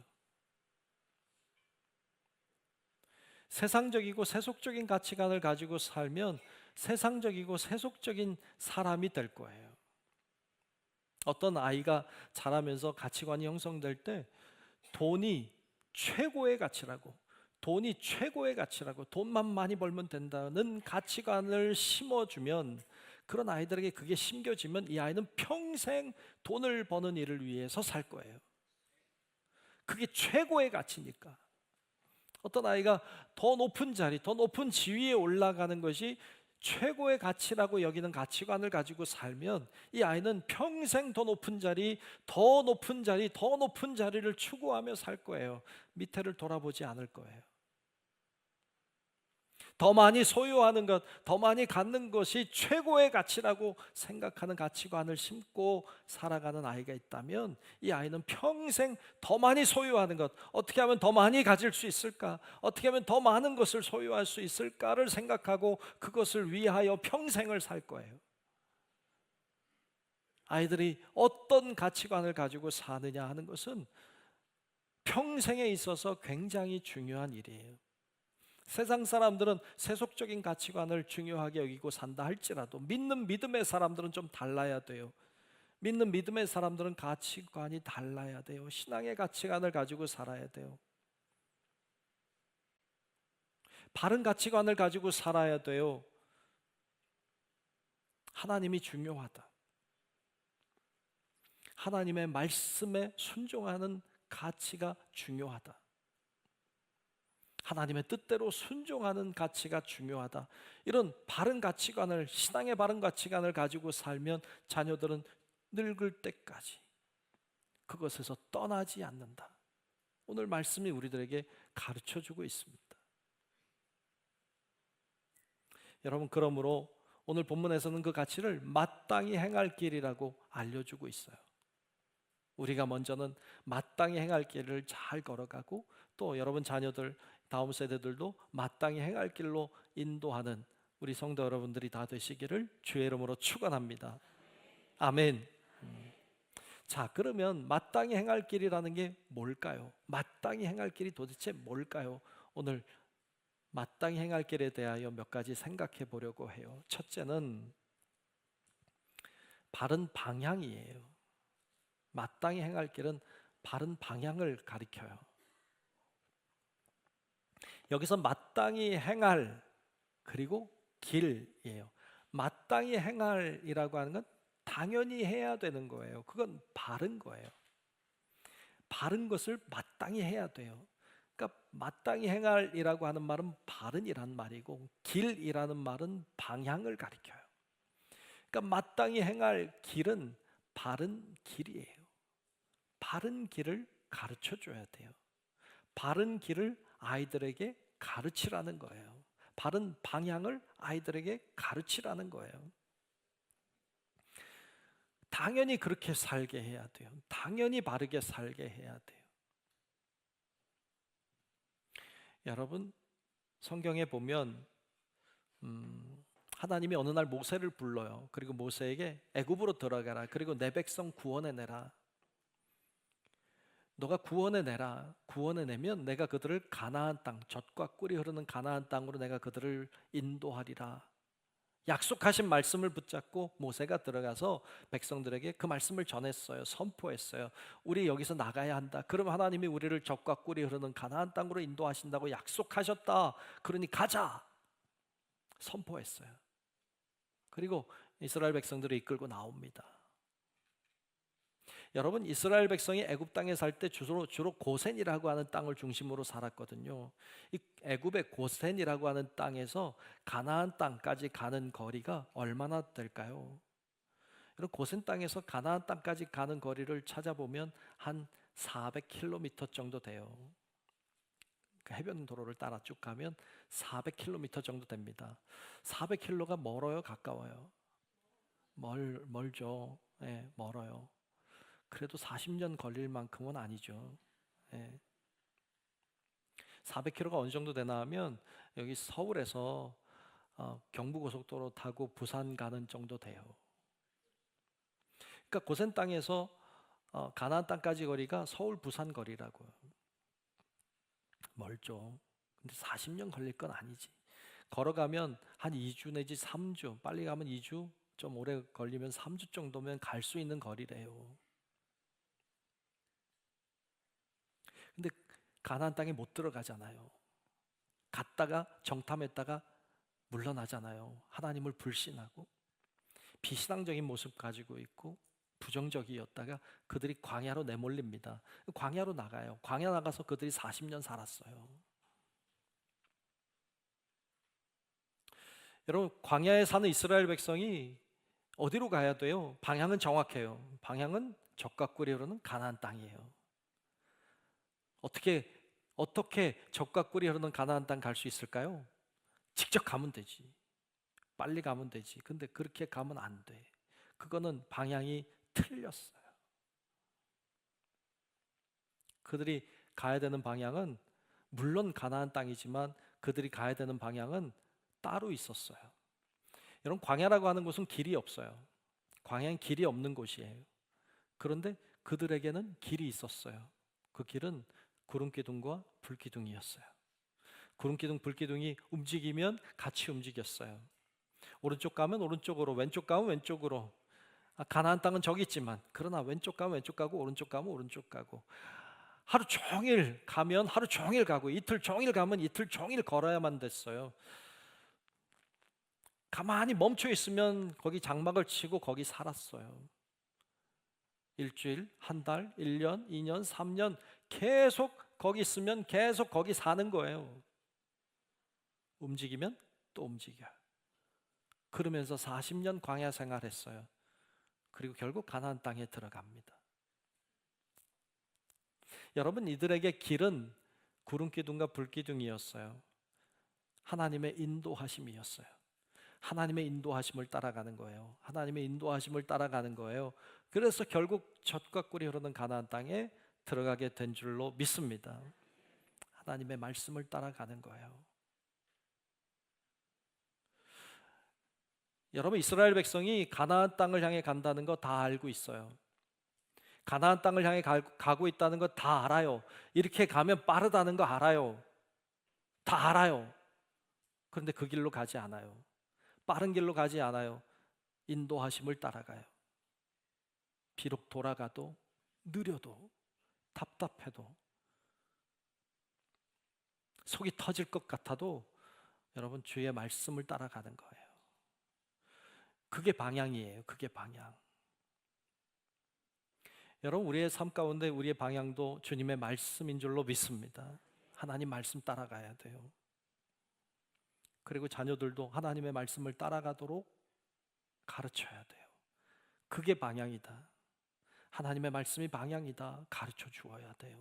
세상적이고 세속적인 가치관을 가지고 살면 세상적이고 세속적인 사람이 될 거예요. 어떤 아이가 자라면서 가치관이 형성될 때 돈이 최고의 가치라고, 돈이 최고의 가치라고, 돈만 많이 벌면 된다는 가치관을 심어주면, 그런 아이들에게 그게 심겨지면 이 아이는 평생 돈을 버는 일을 위해서 살 거예요. 그게 최고의 가치니까. 어떤 아이가 더 높은 자리, 더 높은 지위에 올라가는 것이 최고의 가치라고 여기는 가치관을 가지고 살면 이 아이는 평생 더 높은 자리, 더 높은 자리, 더 높은 자리를 추구하며 살 거예요. 밑에를 돌아보지 않을 거예요. 더 많이 소유하는 것, 더 많이 갖는 것이 최고의 가치라고 생각하는 가치관을 심고 살아가는 아이가 있다면 이 아이는 평생 더 많이 소유하는 것, 어떻게 하면 더 많이 가질 수 있을까, 어떻게 하면 더 많은 것을 소유할 수 있을까를 생각하고 그것을 위하여 평생을 살 거예요. 아이들이 어떤 가치관을 가지고 사느냐 하는 것은 평생에 있어서 굉장히 중요한 일이에요. 세상 사람들은 세속적인 가치관을 중요하게 여기고 산다 할지라도 믿는 믿음의 사람들은 좀 달라야 돼요. 믿는 믿음의 사람들은 가치관이 달라야 돼요. 신앙의 가치관을 가지고 살아야 돼요. 바른 가치관을 가지고 살아야 돼요. 하나님이 중요하다. 하나님의 말씀에 순종하는 가치가 중요하다. 하나님의 뜻대로 순종하는 가치가 중요하다. 이런 바른 가치관을, 신앙의 바른 가치관을 가지고 살면 자녀들은 늙을 때까지 그것에서 떠나지 않는다. 오늘 말씀이 우리들에게 가르쳐주고 있습니다. 여러분, 그러므로 오늘 본문에서는 그 가치를 마땅히 행할 길이라고 알려주고 있어요. 우리가 먼저는 마땅히 행할 길을 잘 걸어가고, 또 여러분 자녀들, 다음 세대들도 마땅히 행할 길로 인도하는 우리 성도 여러분들이 다 되시기를 주의 이름으로 축원합니다. 아멘. 자, 그러면 마땅히 행할 길이라는 게 뭘까요? 마땅히 행할 길이 도대체 뭘까요? 오늘 마땅히 행할 길에 대하여 몇 가지 생각해 보려고 해요. 첫째는 바른 방향이에요. 마땅히 행할 길은 바른 방향을 가리켜요. 여기서 마땅히 행할, 그리고 길이에요. 마땅히 행할이라고 하는 건 당연히 해야 되는 거예요. 그건 바른 거예요. 바른 것을 마땅히 해야 돼요. 그러니까 마땅히 행할이라고 하는 말은 바른이란 말이고, 길이라는 말은 방향을 가리켜요. 그러니까 마땅히 행할 길은 바른 길이에요. 바른 길을 가르쳐 줘야 돼요. 바른 길을 아이들에게 가르치라는 거예요. 바른 방향을 아이들에게 가르치라는 거예요. 당연히 그렇게 살게 해야 돼요. 당연히 바르게 살게 해야 돼요. 여러분, 성경에 보면 하나님이 어느 날 모세를 불러요. 그리고 모세에게 애굽으로 들어가라. 그리고 내 백성 구원해내라. 너가 구원해내라. 구원해내면 내가 그들을 가나안 땅, 젖과 꿀이 흐르는 가나안 땅으로 내가 그들을 인도하리라. 약속하신 말씀을 붙잡고 모세가 들어가서 백성들에게 그 말씀을 전했어요. 선포했어요. 우리 여기서 나가야 한다. 그럼 하나님이 우리를 젖과 꿀이 흐르는 가나안 땅으로 인도하신다고 약속하셨다. 그러니 가자. 선포했어요. 그리고 이스라엘 백성들을 이끌고 나옵니다. 여러분, 이스라엘 백성이 애굽 땅에 살 때 주로 고센이라고 하는 땅을 중심으로 살았거든요. 이 애굽의 고센이라고 하는 땅에서 가나안 땅까지 가는 거리가 얼마나 될까요? 여러분, 고센 땅에서 가나안 땅까지 가는 거리를 찾아보면 한 400km 정도 돼요. 그 해변 도로를 따라 쭉 가면 400km 정도 됩니다. 400km가 멀어요, 가까워요? 멀죠. 네, 멀어요. 그래도 40년 걸릴 만큼은 아니죠. 400km가 어느 정도 되나 하면 여기 서울에서 경부고속도로 타고 부산 가는 정도 돼요. 그러니까 고센 땅에서 가나안 땅까지 거리가 서울 부산 거리라고요. 멀죠. 근데 40년 걸릴 건 아니지. 걸어가면 한 2주 내지 3주, 빨리 가면 2주, 좀 오래 걸리면 3주 정도면 갈 수 있는 거리래요. 근데 가나안 땅에 못 들어가잖아요. 갔다가 정탐했다가 물러나잖아요. 하나님을 불신하고 비신앙적인 모습 가지고 있고 부정적이었다가 그들이 광야로 내몰립니다. 광야로 나가요. 광야 나가서 그들이 40년 살았어요. 여러분, 광야에 사는 이스라엘 백성이 어디로 가야 돼요? 방향은 정확해요. 방향은 젖과 꿀이 흐르는 가나안 땅이에요. 어떻게 젖과 꿀이 흐르는 가나안 땅 갈 수 있을까요? 직접 가면 되지. 빨리 가면 되지. 근데 그렇게 가면 안 돼. 그거는 방향이 틀렸어요. 그들이 가야 되는 방향은 물론 가나안 땅이지만 그들이 가야 되는 방향은 따로 있었어요. 여러분, 광야라고 하는 곳은 길이 없어요. 광야는 길이 없는 곳이에요. 그런데 그들에게는 길이 있었어요. 그 길은 구름기둥과 불기둥이었어요. 구름기둥, 불기둥이 움직이면 같이 움직였어요. 오른쪽 가면 오른쪽으로, 왼쪽 가면 왼쪽으로. 가나안 땅은 저기 있지만 그러나 왼쪽 가면 왼쪽 가고 오른쪽 가면 오른쪽 가고, 하루 종일 가면 하루 종일 가고 이틀 종일 가면 이틀 종일 걸어야만 됐어요. 가만히 멈춰 있으면 거기 장막을 치고 거기 살았어요. 일주일, 한 달, 1년, 2년, 3년 계속 거기 있으면 계속 거기 사는 거예요. 움직이면 또 움직여요. 그러면서 40년 광야 생활했어요. 그리고 결국 가나안 땅에 들어갑니다. 여러분, 이들에게 길은 구름기둥과 불기둥이었어요. 하나님의 인도하심이었어요. 하나님의 인도하심을 따라가는 거예요. 하나님의 인도하심을 따라가는 거예요. 그래서 결국 젖과 꿀이 흐르는 가나안 땅에 들어가게 된 줄로 믿습니다. 하나님의 말씀을 따라가는 거예요. 여러분, 이스라엘 백성이 가나안 땅을 향해 간다는 거 다 알고 있어요. 가나안 땅을 향해 가고 있다는 거 다 알아요. 이렇게 가면 빠르다는 거 알아요. 다 알아요. 그런데 그 길로 가지 않아요. 빠른 길로 가지 않아요. 인도하심을 따라가요. 비록 돌아가도, 느려도, 답답해도, 속이 터질 것 같아도 여러분, 주의 말씀을 따라가는 거예요. 그게 방향이에요. 그게 방향. 여러분, 우리의 삶 가운데 우리의 방향도 주님의 말씀인 줄로 믿습니다. 하나님 말씀 따라가야 돼요. 그리고 자녀들도 하나님의 말씀을 따라가도록 가르쳐야 돼요. 그게 방향이다. 하나님의 말씀이 방향이다. 가르쳐 주어야 돼요.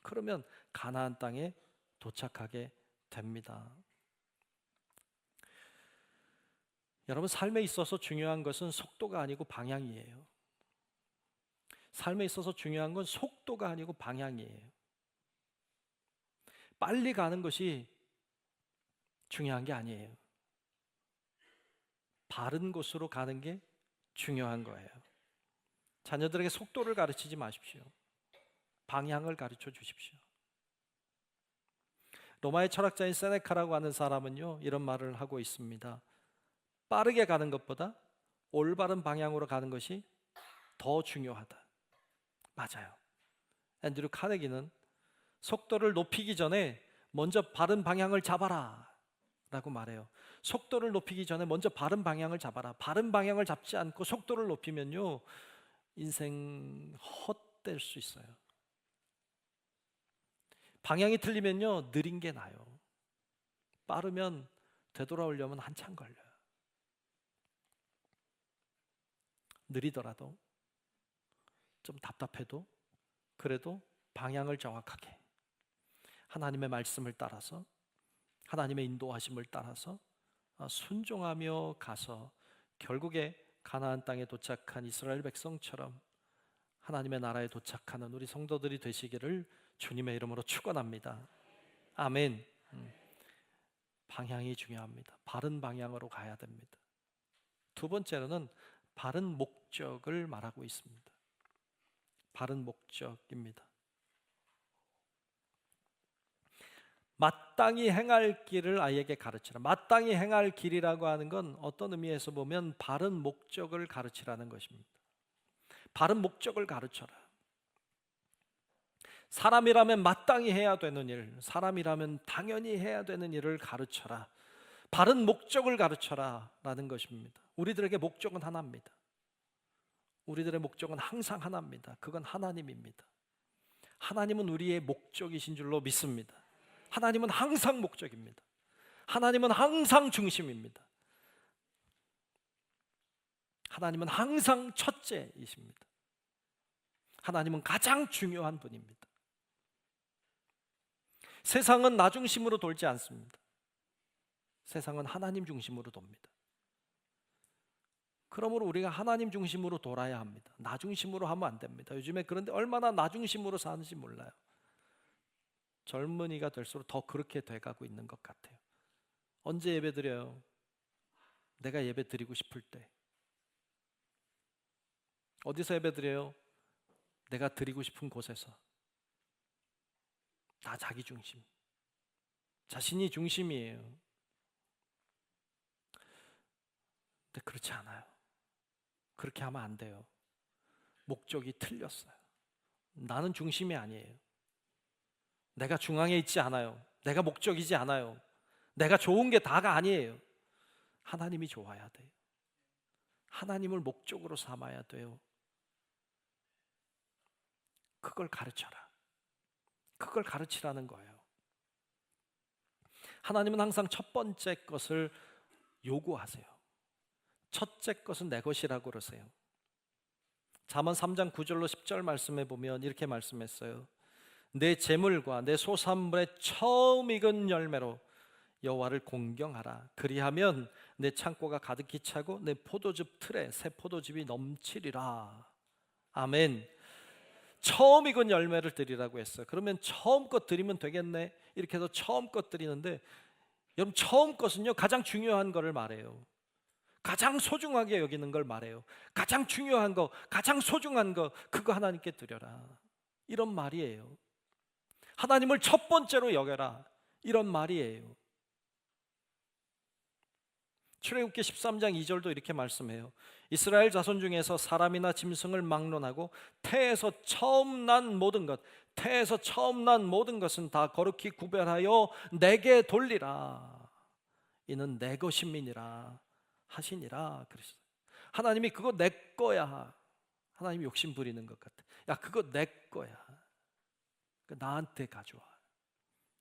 그러면 가나안 땅에 도착하게 됩니다. 여러분, 삶에 있어서 중요한 것은 속도가 아니고 방향이에요. 삶에 있어서 중요한 건 속도가 아니고 방향이에요. 빨리 가는 것이 중요한 게 아니에요. 바른 곳으로 가는 게 중요한 거예요. 자녀들에게 속도를 가르치지 마십시오. 방향을 가르쳐 주십시오. 로마의 철학자인 세네카라고 하는 사람은요, 이런 말을 하고 있습니다. 빠르게 가는 것보다 올바른 방향으로 가는 것이 더 중요하다. 맞아요. 앤드류 카네기는 속도를 높이기 전에 먼저 바른 방향을 잡아라 라고 말해요. 속도를 높이기 전에 먼저 바른 방향을 잡아라. 바른 방향을 잡지 않고 속도를 높이면요, 인생 헛될 수 있어요. 방향이 틀리면요, 느린 게 나요. 빠르면 되돌아오려면 한참 걸려요. 느리더라도, 좀 답답해도, 그래도 방향을 정확하게 하나님의 말씀을 따라서, 하나님의 인도하심을 따라서 순종하며 가서 결국에 가나안 땅에 도착한 이스라엘 백성처럼 하나님의 나라에 도착하는 우리 성도들이 되시기를 주님의 이름으로 축원합니다. 아멘. 방향이 중요합니다. 바른 방향으로 가야 됩니다. 두 번째로는 바른 목적을 말하고 있습니다. 바른 목적입니다. 마땅히 행할 길을 아이에게 가르치라. 마땅히 행할 길이라고 하는 건 어떤 의미에서 보면 바른 목적을 가르치라는 것입니다. 바른 목적을 가르쳐라. 사람이라면 마땅히 해야 되는 일, 사람이라면 당연히 해야 되는 일을 가르쳐라. 바른 목적을 가르쳐라 라는 것입니다. 우리들에게 목적은 하나입니다. 우리들의 목적은 항상 하나입니다. 그건 하나님입니다. 하나님은 우리의 목적이신 줄로 믿습니다. 하나님은 항상 목적입니다. 하나님은 항상 중심입니다. 하나님은 항상 첫째이십니다. 하나님은 가장 중요한 분입니다. 세상은 나 중심으로 돌지 않습니다. 세상은 하나님 중심으로 돕니다. 그러므로 우리가 하나님 중심으로 돌아야 합니다. 나 중심으로 하면 안 됩니다. 요즘에 그런데 얼마나 나 중심으로 사는지 몰라요. 젊은이가 될수록 더 그렇게 돼가고 있는 것 같아요. 언제 예배 드려요? 내가 예배 드리고 싶을 때. 어디서 예배 드려요? 내가 드리고 싶은 곳에서. 다 자기 중심. 자신이 중심이에요. 근데 그렇지 않아요. 그렇게 하면 안 돼요. 목적이 틀렸어요. 나는 중심이 아니에요. 내가 중앙에 있지 않아요. 내가 목적이지 않아요. 내가 좋은 게 다가 아니에요. 하나님이 좋아야 돼요. 하나님을 목적으로 삼아야 돼요. 그걸 가르쳐라. 그걸 가르치라는 거예요. 하나님은 항상 첫 번째 것을 요구하세요. 첫째 것은 내 것이라고 그러세요. 잠언 3장 9절로 10절 말씀에 보면 이렇게 말씀했어요. 내 재물과 내 소산물의 처음 익은 열매로 여호와를 공경하라. 그리하면 내 창고가 가득히 차고 내 포도즙 틀에 새 포도즙이 넘치리라. 아멘. 처음 익은 열매를 드리라고 했어요. 그러면 처음 것 드리면 되겠네 이렇게 해서 처음 것 드리는데, 여러분 처음 것은요 가장 중요한 거를 말해요. 가장 소중하게 여기는 걸 말해요. 가장 중요한 거, 가장 소중한 거, 그거 하나님께 드려라, 이런 말이에요. 하나님을 첫 번째로 여겨라, 이런 말이에요. 출애굽기 13장 2절도 이렇게 말씀해요. 이스라엘 자손 중에서 사람이나 짐승을 막론하고 태에서 처음 난 모든 것, 태에서 처음 난 모든 것은 다 거룩히 구별하여 내게 돌리라. 이는 내 것임이니라 하시니라 그랬어요. 하나님이 그거 내 거야. 하나님이 욕심 부리는 것 같아. 야, 그거 내 거야. 나한테 가져와.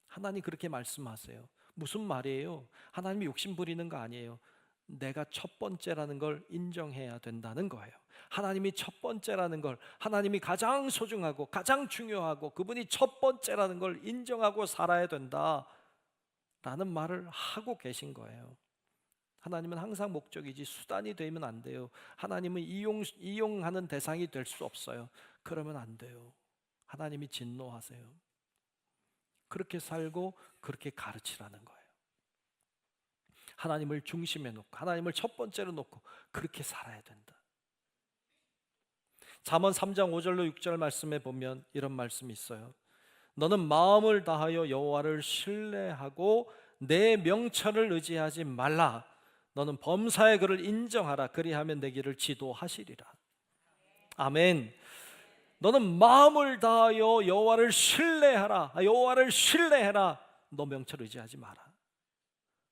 하나님 그렇게 말씀하세요. 무슨 말이에요? 하나님이 욕심 부리는 거 아니에요. 내가 첫 번째라는 걸 인정해야 된다는 거예요. 하나님이 첫 번째라는 걸, 하나님이 가장 소중하고 가장 중요하고 그분이 첫 번째라는 걸 인정하고 살아야 된다라는 말을 하고 계신 거예요. 하나님은 항상 목적이지 수단이 되면 안 돼요. 하나님은 이용하는 대상이 될 수 없어요. 그러면 안 돼요. 하나님이 진노하세요. 그렇게 살고 그렇게 가르치라는 거예요. 하나님을 중심에 놓고 하나님을 첫 번째로 놓고 그렇게 살아야 된다. 잠언 3장 5절로 6절 말씀에 보면 이런 말씀이 있어요. 너는 마음을 다하여 여호와를 신뢰하고 내 명철을 의지하지 말라. 너는 범사의 그를 인정하라. 그리하면 내 길을 지도하시리라. 아멘. 너는 마음을 다하여 여호와를 신뢰하라. 여호와를 신뢰해라. 너 명철 의지하지 마라.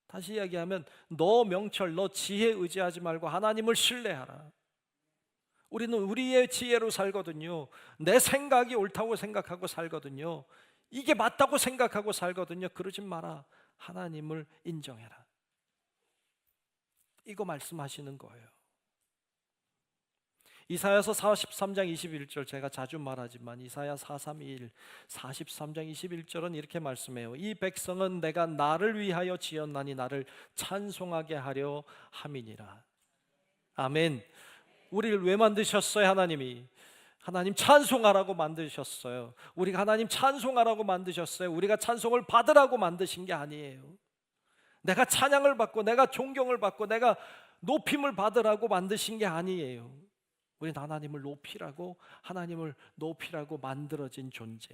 다시 이야기하면 너 명철, 너 지혜 의지하지 말고 하나님을 신뢰하라. 우리는 우리의 지혜로 살거든요. 내 생각이 옳다고 생각하고 살거든요. 이게 맞다고 생각하고 살거든요. 그러지 마라. 하나님을 인정해라. 이거 말씀하시는 거예요. 이사야서 43장 21절 제가 자주 말하지만 이사야 431, 43장 21절은 이렇게 말씀해요. 이 백성은 내가 나를 위하여 지었나니 나를 찬송하게 하려 함이니라. 아멘. 우리를 왜 만드셨어요? 하나님이. 하나님 찬송하라고 만드셨어요. 우리가 하나님 찬송하라고 만드셨어요. 우리가 찬송을 받으라고 만드신 게 아니에요. 내가 찬양을 받고 내가 존경을 받고 내가 높임을 받으라고 만드신 게 아니에요. 우리는 하나님을 높이라고, 하나님을 높이라고 만들어진 존재.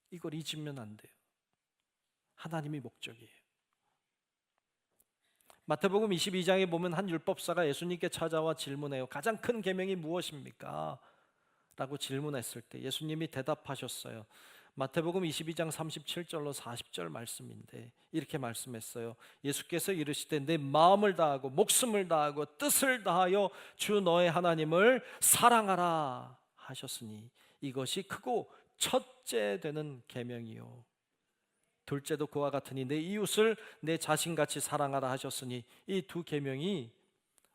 이걸 잊으면 안 돼요. 하나님이 목적이에요. 마태복음 22장에 보면 한 율법사가 예수님께 찾아와 질문해요. 가장 큰 계명이 무엇입니까? 라고 질문했을 때 예수님이 대답하셨어요. 마태복음 22장 37절로 40절 말씀인데 이렇게 말씀했어요. 예수께서 이르시되 내 마음을 다하고 목숨을 다하고 뜻을 다하여 주 너의 하나님을 사랑하라 하셨으니 이것이 크고 첫째 되는 계명이요 둘째도 그와 같으니 내 이웃을 내 자신같이 사랑하라 하셨으니 이 두 계명이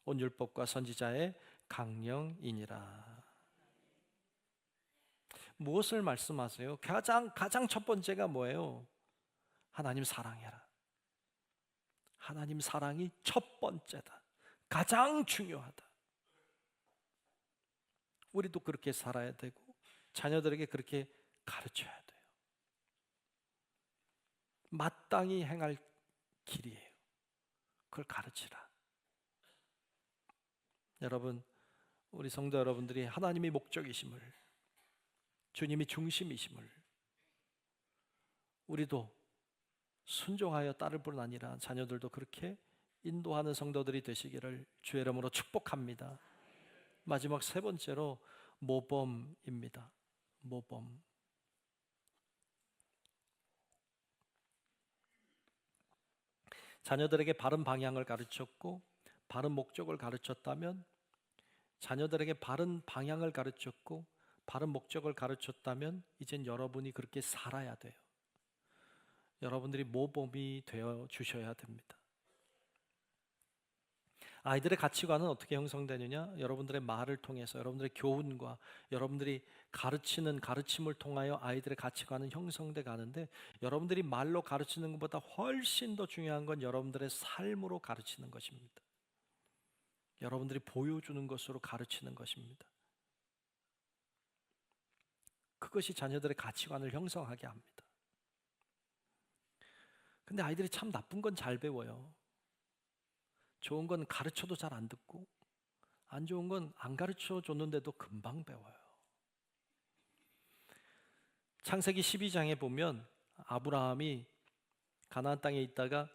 온 율법과 선지자의 강령이니라. 무엇을 말씀하세요? 가장 첫 번째가 뭐예요? 하나님 사랑해라. 하나님 사랑이 첫 번째다. 가장 중요하다. 우리도 그렇게 살아야 되고 자녀들에게 그렇게 가르쳐야 돼요. 마땅히 행할 길이에요. 그걸 가르치라. 여러분, 우리 성도 여러분들이 하나님이 목적이심을, 주님이 중심이심을 우리도 순종하여 따를 뿐 아니라 자녀들도 그렇게 인도하는 성도들이 되시기를 주의 이름으로 축복합니다. 마지막 세 번째로 모범입니다. 모범. 자녀들에게 바른 방향을 가르쳤고 바른 목적을 가르쳤다면, 자녀들에게 바른 방향을 가르쳤고 바른 목적을 가르쳤다면 이젠 여러분이 그렇게 살아야 돼요. 여러분들이 모범이 되어 주셔야 됩니다. 아이들의 가치관은 어떻게 형성되느냐? 여러분들의 말을 통해서, 여러분들의 교훈과 여러분들이 가르치는 가르침을 통하여 아이들의 가치관은 형성돼 가는데, 여러분들이 말로 가르치는 것보다 훨씬 더 중요한 건 여러분들의 삶으로 가르치는 것입니다. 여러분들이 보여주는 것으로 가르치는 것입니다. 그것이 자녀들의 가치관을 형성하게 합니다. 근데 아이들이 참 나쁜 건 잘 배워요. 좋은 건 가르쳐도 잘 안 듣고 안 좋은 건 안 가르쳐 줬는데도 금방 배워요. 창세기 12장에 보면 아브라함이 가나안 땅에 있다가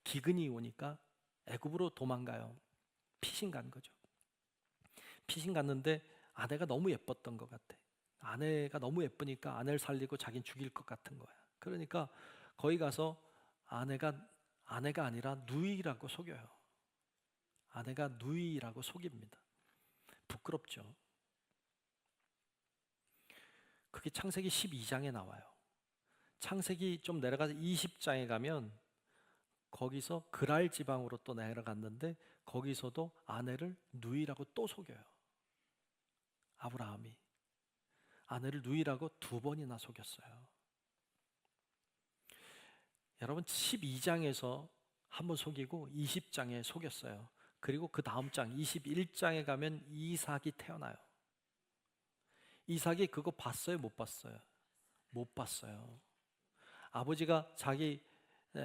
기근이 오니까 애굽으로 도망가요. 피신 간 거죠. 피신 갔는데 아내가 너무 예뻤던 것 같아. 아내가 너무 예쁘니까 아내를 살리고 자기는 죽일 것 같은 거야. 그러니까 거기 가서 아내가 아니라 누이라고 속여요. 아내가 누이라고 속입니다. 부끄럽죠. 그게 창세기 12장에 나와요. 창세기 좀 내려가서 20장에 가면 거기서 그랄 지방으로 또 내려갔는데 거기서도 아내를 누이라고 또 속여요. 아브라함이 아내를 누이라고 2번이나 속였어요. 여러분 12장에서 한 번 속이고 20장에 속였어요. 그리고 그 다음 장 21장에 가면 이삭이 태어나요. 이삭이 그거 봤어요? 못 봤어요? 못 봤어요. 아버지가 자기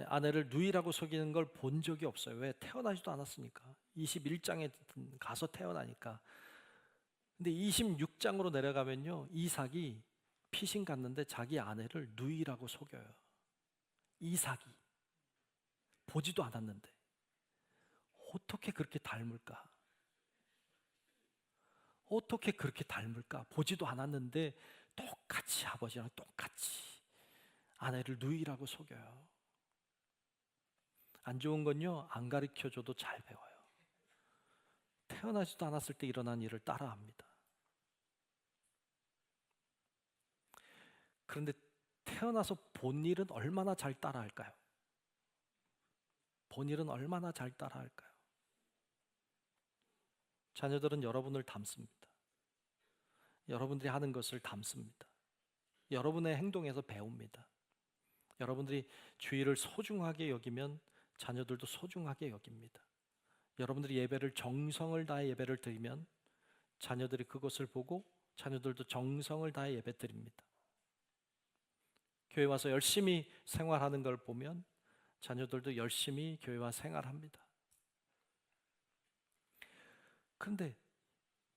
아내를 누이라고 속이는 걸 본 적이 없어요. 왜? 태어나지도 않았으니까. 21장에 가서 태어나니까. 근데 26장으로 내려가면요, 이삭이 피신 갔는데 자기 아내를 누이라고 속여요. 이삭이 보지도 않았는데 어떻게 그렇게 닮을까? 어떻게 그렇게 닮을까? 보지도 않았는데 똑같이 아버지랑 똑같이 아내를 누이라고 속여요. 안 좋은 건요, 안 가르쳐줘도 잘 배워요. 태어나지도 않았을 때 일어난 일을 따라합니다. 그런데 태어나서 본 일은 얼마나 잘 따라할까요? 본 일은 얼마나 잘 따라할까요? 자녀들은 여러분을 닮습니다. 여러분들이 하는 것을 닮습니다. 여러분의 행동에서 배웁니다. 여러분들이 주의를 소중하게 여기면 자녀들도 소중하게 여깁니다. 여러분들이 예배를 정성을 다해 예배를 드리면 자녀들이 그것을 보고 자녀들도 정성을 다해 예배 드립니다. 교회 와서 열심히 생활하는 걸 보면 자녀들도 열심히 교회와 생활합니다. 그런데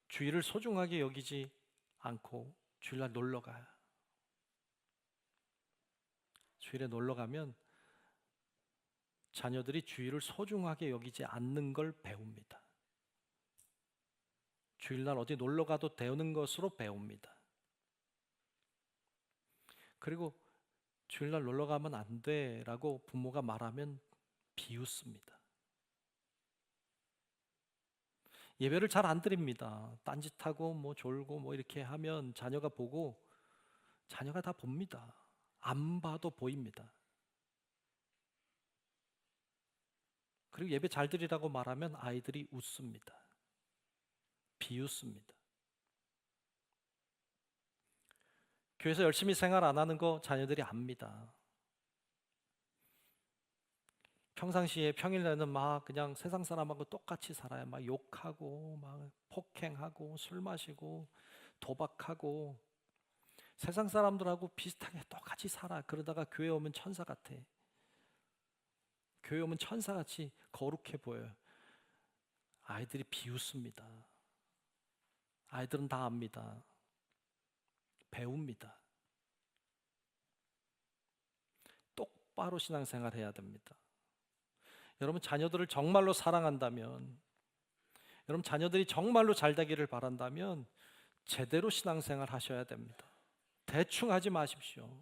주일을 소중하게 여기지 않고 주일날 놀러 가요. 주일에 놀러 가면 자녀들이 주일을 소중하게 여기지 않는 걸 배웁니다. 주일날 어디 놀러 가도 되는 것으로 배웁니다. 그리고 주일날 놀러 가면 안 돼라고 부모가 말하면 비웃습니다. 예배를 잘 안 드립니다. 딴짓하고 뭐 졸고 뭐 이렇게 하면 자녀가 보고 자녀가 다 봅니다. 안 봐도 보입니다. 그리고 예배 잘 드리라고 말하면 아이들이 웃습니다. 비웃습니다. 교회에서 열심히 생활 안 하는 거 자녀들이 압니다. 평상시에 평일에는 막 그냥 세상 사람하고 똑같이 살아요. 막 욕하고 막 폭행하고 술 마시고 도박하고 세상 사람들하고 비슷하게 똑같이 살아. 그러다가 교회 오면 천사 같아. 교회 오면 천사같이 거룩해 보여요. 아이들이 비웃습니다. 아이들은 다 압니다. 배웁니다. 똑바로 신앙생활 해야 됩니다. 여러분 자녀들을 정말로 사랑한다면, 여러분 자녀들이 정말로 잘 되기를 바란다면 제대로 신앙생활 하셔야 됩니다. 대충 하지 마십시오.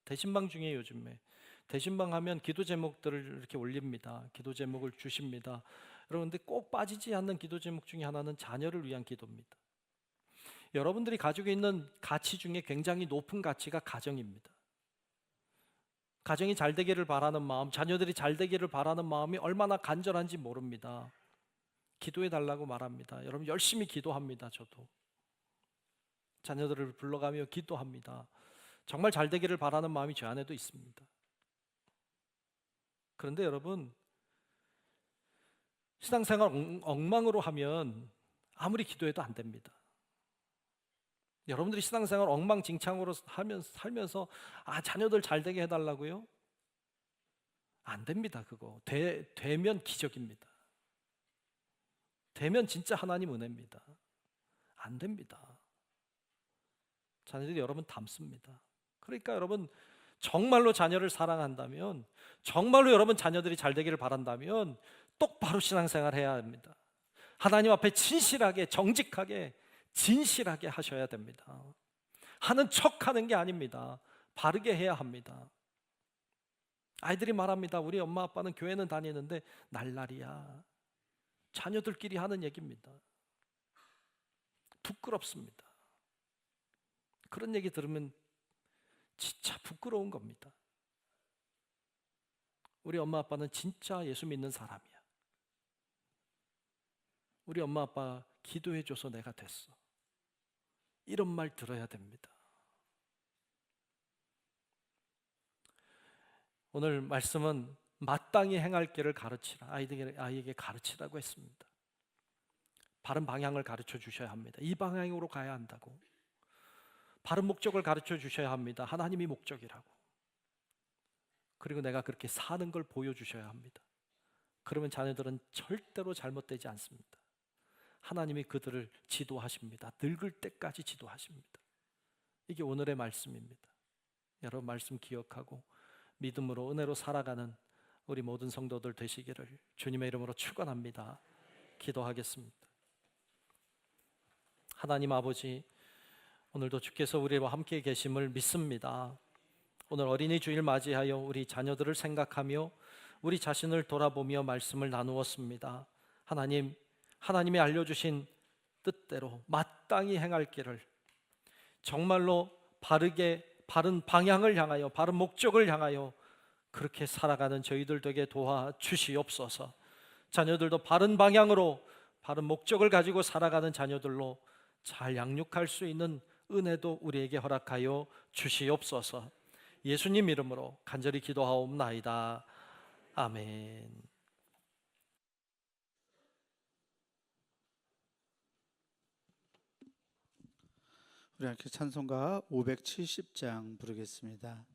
대신방 중에 요즘에 대신방 하면 기도 제목들을 이렇게 올립니다. 기도 제목을 주십니다. 여러분 근데 꼭 빠지지 않는 기도 제목 중에 하나는 자녀를 위한 기도입니다. 여러분들이 가지고 있는 가치 중에 굉장히 높은 가치가 가정입니다. 가정이 잘 되기를 바라는 마음, 자녀들이 잘 되기를 바라는 마음이 얼마나 간절한지 모릅니다. 기도해 달라고 말합니다. 여러분 열심히 기도합니다. 저도 자녀들을 불러가며 기도합니다. 정말 잘 되기를 바라는 마음이 저 안에도 있습니다. 그런데 여러분 신앙생활 엉망으로 하면 아무리 기도해도 안 됩니다. 여러분들이 신앙생활 엉망진창으로 살면서 자녀들 잘 되게 해달라고요? 안 됩니다. 그거 되면 기적입니다. 되면 진짜 하나님 은혜입니다. 안 됩니다. 자녀들이 여러분 닮습니다. 그러니까 여러분 정말로 자녀를 사랑한다면, 정말로 여러분 자녀들이 잘 되기를 바란다면 똑바로 신앙생활 해야 합니다. 하나님 앞에 진실하게, 정직하게, 진실하게 하셔야 됩니다. 하는 척 하는 게 아닙니다. 바르게 해야 합니다. 아이들이 말합니다. 우리 엄마 아빠는 교회는 다니는데 날라리야. 자녀들끼리 하는 얘기입니다. 부끄럽습니다. 그런 얘기 들으면 진짜 부끄러운 겁니다. 우리 엄마 아빠는 진짜 예수 믿는 사람이야. 우리 엄마 아빠 기도해줘서 내가 됐어. 이런 말 들어야 됩니다. 오늘 말씀은 마땅히 행할 길을 가르치라. 아이에게 가르치라고 했습니다. 바른 방향을 가르쳐 주셔야 합니다. 이 방향으로 가야 한다고. 바른 목적을 가르쳐 주셔야 합니다. 하나님이 목적이라고. 그리고 내가 그렇게 사는 걸 보여주셔야 합니다. 그러면 자녀들은 절대로 잘못되지 않습니다. 하나님이 그들을 지도하십니다. 늙을 때까지 지도하십니다. 이게 오늘의 말씀입니다. 여러분 말씀 기억하고 믿음으로 은혜로 살아가는 우리 모든 성도들 되시기를 주님의 이름으로 축원합니다. 기도하겠습니다. 하나님 아버지, 오늘도 주께서 우리와 함께 계심을 믿습니다. 오늘 어린이 주일 맞이하여 우리 자녀들을 생각하며 우리 자신을 돌아보며 말씀을 나누었습니다. 하나님이 알려주신 뜻대로 마땅히 행할 길을 정말로 바른 방향을 향하여 바른 목적을 향하여 그렇게 살아가는 저희들 되게 도와주시옵소서. 자녀들도 바른 방향으로 바른 목적을 가지고 살아가는 자녀들로 잘 양육할 수 있는 은혜도 우리에게 허락하여 주시옵소서. 예수님 이름으로 간절히 기도하옵나이다. 아멘. 우리 함께 찬송가 570장 부르겠습니다.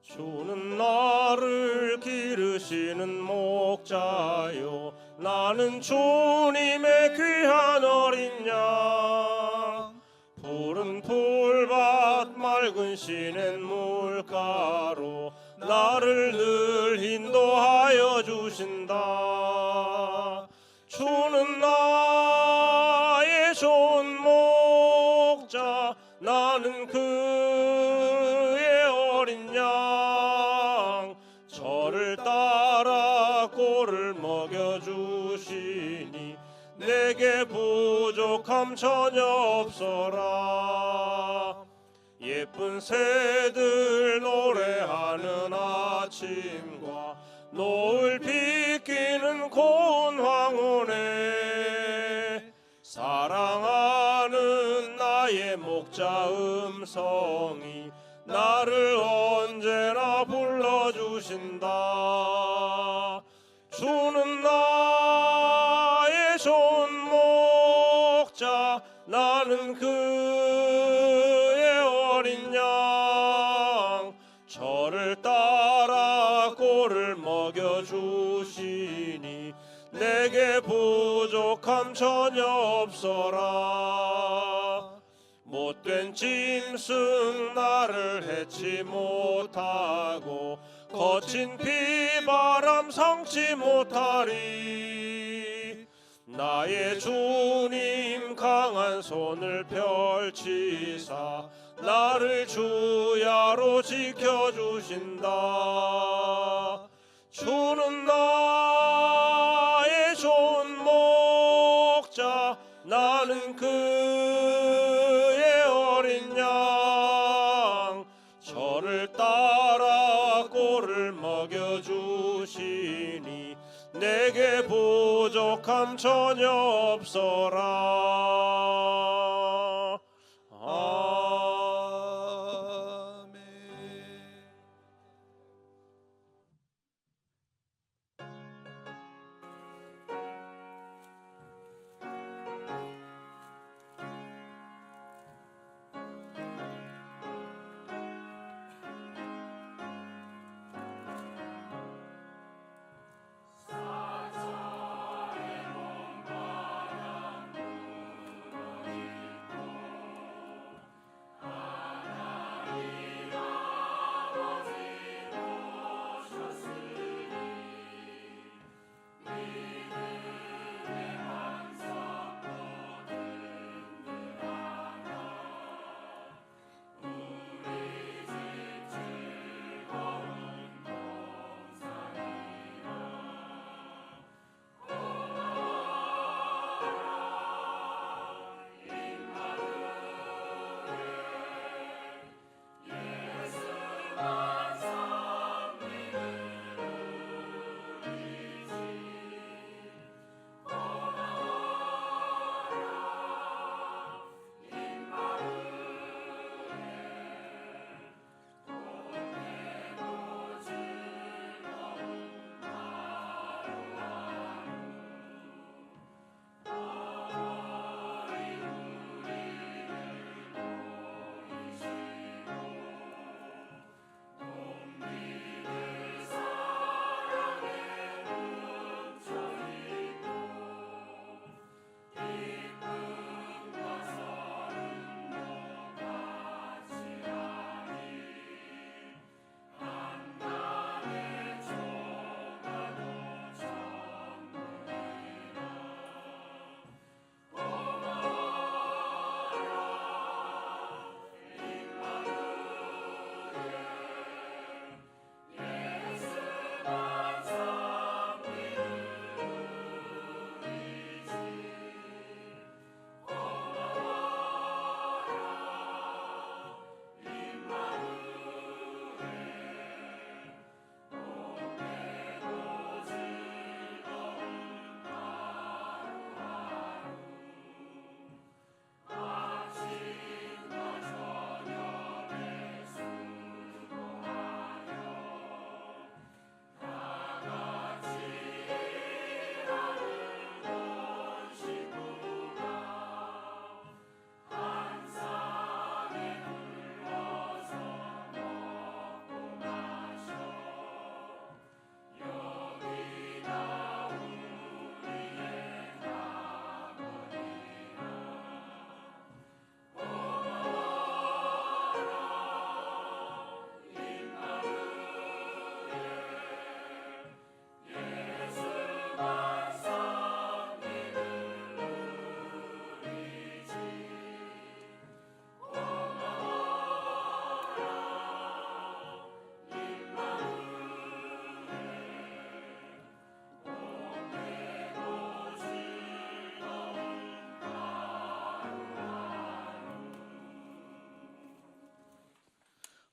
주는 나를 기르시는 목자요, 나는 주님의 귀한 어린 양. 푸른 풀밭 맑은 시냇 물가로 나를 늘 인도하여 주신다. 주는 나의 좋은 목자, 나는 그의 어린 양. 저를 따라 꼴을 먹여주시니 내게 부족함 전혀 없어라. 예쁜 새들 노래하는 아침과 노을 비끼는 고운 황혼에 사랑하는 나의 목자 음성이 나를 언제나 불러주신다. 주는 나의 좋은 목자, 나는 그의 어린 양. 저를 따라 꼴을 먹여주시니 내게 부족함 전혀 없어라. 못된 짐승 나를 해치 못하고 거친 비바람 성치 못하리. 나의 주님 강한 손을 펼치사 나를 주야로 지켜주신다. 주는 나의 좋은 목자, 나는 그의 어린 양. 저를 따라 꼴을 먹여주시니 내게 부족함 전혀 없어라. 아멘.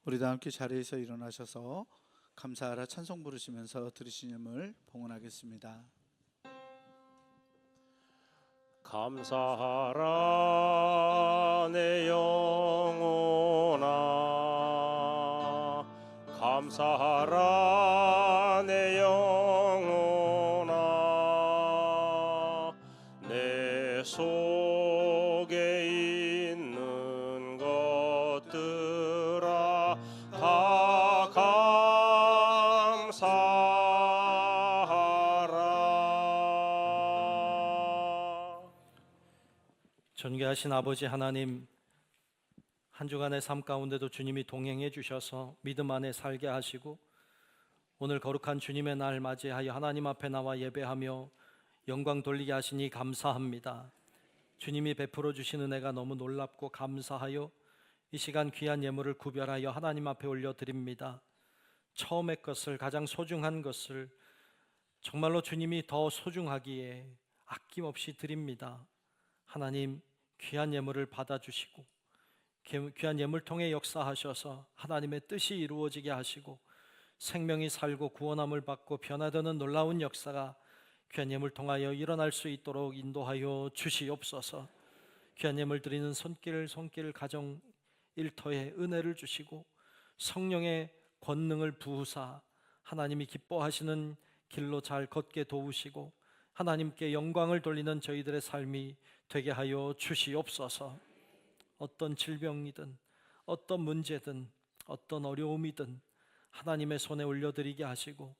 우리 다 함께 자리에서 일어나셔서 감사하라 찬송 부르시면서 들으시님을 봉헌하겠습니다. 감사하라 내 영혼아, 감사하라 내 영혼아, 내 속에 있는 것들아 다 감사하라. 존귀하신 아버지 하나님, 한 주간의 삶 가운데도 주님이 동행해 주셔서 믿음 안에 살게 하시고 오늘 거룩한 주님의 날 맞이하여 하나님 앞에 나와 예배하며 영광 돌리게 하시니 감사합니다. 주님이 베풀어 주신 은혜가 너무 놀랍고 감사하여 이 시간 귀한 예물을 구별하여 하나님 앞에 올려드립니다. 처음의 것을, 가장 소중한 것을 정말로 주님이 더 소중하기에 아낌없이 드립니다. 하나님, 귀한 예물을 받아주시고 귀한 예물 통해 역사하셔서 하나님의 뜻이 이루어지게 하시고 생명이 살고 구원함을 받고 변화되는 놀라운 역사가 귀한 예물 통하여 일어날 수 있도록 인도하여 주시옵소서. 귀한 예물 드리는 손길 가정 일터에 은혜를 주시고 성령의 권능을 부으사 하나님이 기뻐하시는 길로 잘 걷게 도우시고 하나님께 영광을 돌리는 저희들의 삶이 되게 하여 주시옵소서. 어떤 질병이든 어떤 문제든 어떤 어려움이든 하나님의 손에 올려드리게 하시고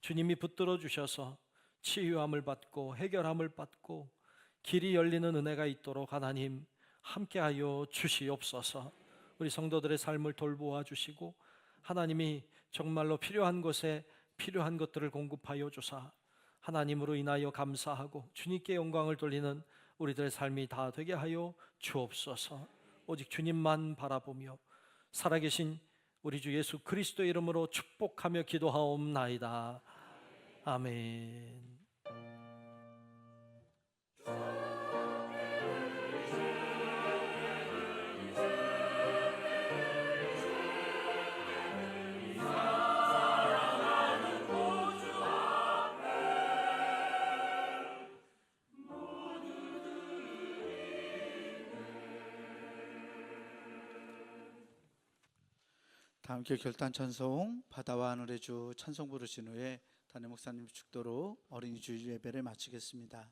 주님이 붙들어 주셔서 치유함을 받고 해결함을 받고 길이 열리는 은혜가 있도록 하나님 함께하여 주시옵소서. 우리 성도들의 삶을 돌보아 주시고 하나님이 정말로 필요한 곳에 필요한 것들을 공급하여 주사 하나님으로 인하여 감사하고 주님께 영광을 돌리는 우리들의 삶이 다 되게 하여 주옵소서. 오직 주님만 바라보며 살아계신 우리 주 예수 그리스도의 이름으로 축복하며 기도하옵나이다. 아멘. 다 함께 결단 찬송 바다와 하늘의 주 찬송 부르신 후에 담임 목사님 축도로 어린이 주일 예배를 마치겠습니다.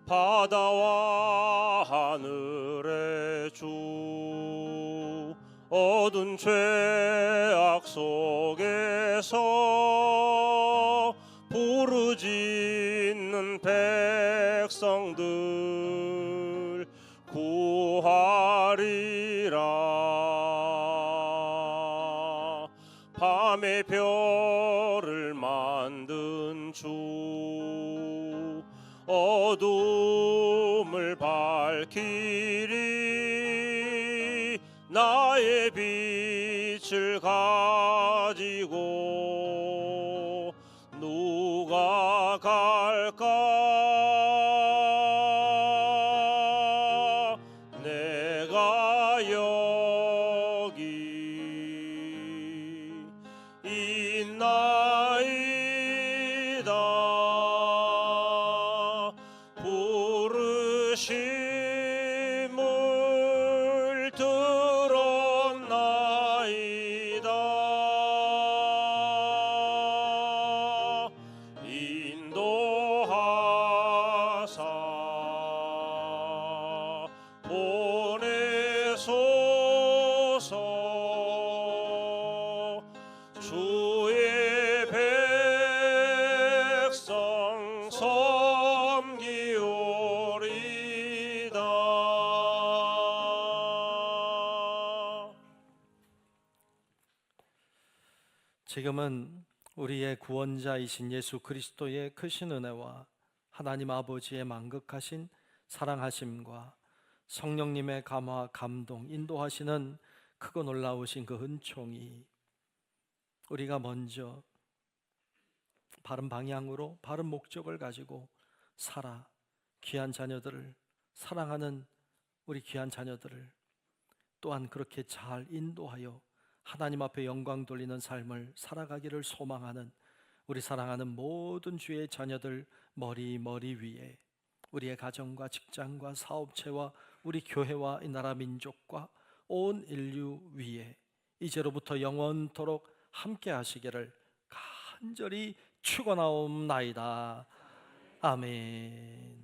바다와 하늘의 주 어두운 죄악 속에서 부르짖는 백성들 구하리라. 밤의 별을 만든 주 어둠을 밝히리. 나의 빛을 가지고 누가 갈까? 내가 여기 있나이다. 부르심을 들었나이다. 인도하사 보내소서. 주의 백성 섬기오리다. 지금은 우리의 구원자이신 예수 그리스도의 크신 은혜와 하나님 아버지의 만극하신 사랑하심과 성령님의 감화, 감동, 인도하시는 크고 놀라우신 그 은총이 우리가 먼저 바른 방향으로 바른 목적을 가지고 살아 귀한 자녀들을 사랑하는 우리 귀한 자녀들을 또한 그렇게 잘 인도하여 하나님 앞에 영광 돌리는 삶을 살아가기를 소망하는 우리 사랑하는 모든 주의 자녀들 머리 위에 우리의 가정과 직장과 사업체와 우리 교회와 이 나라 민족과 온 인류 위에 이제로부터 영원토록 함께 하시기를 간절히 축원하옵나이다. 아멘.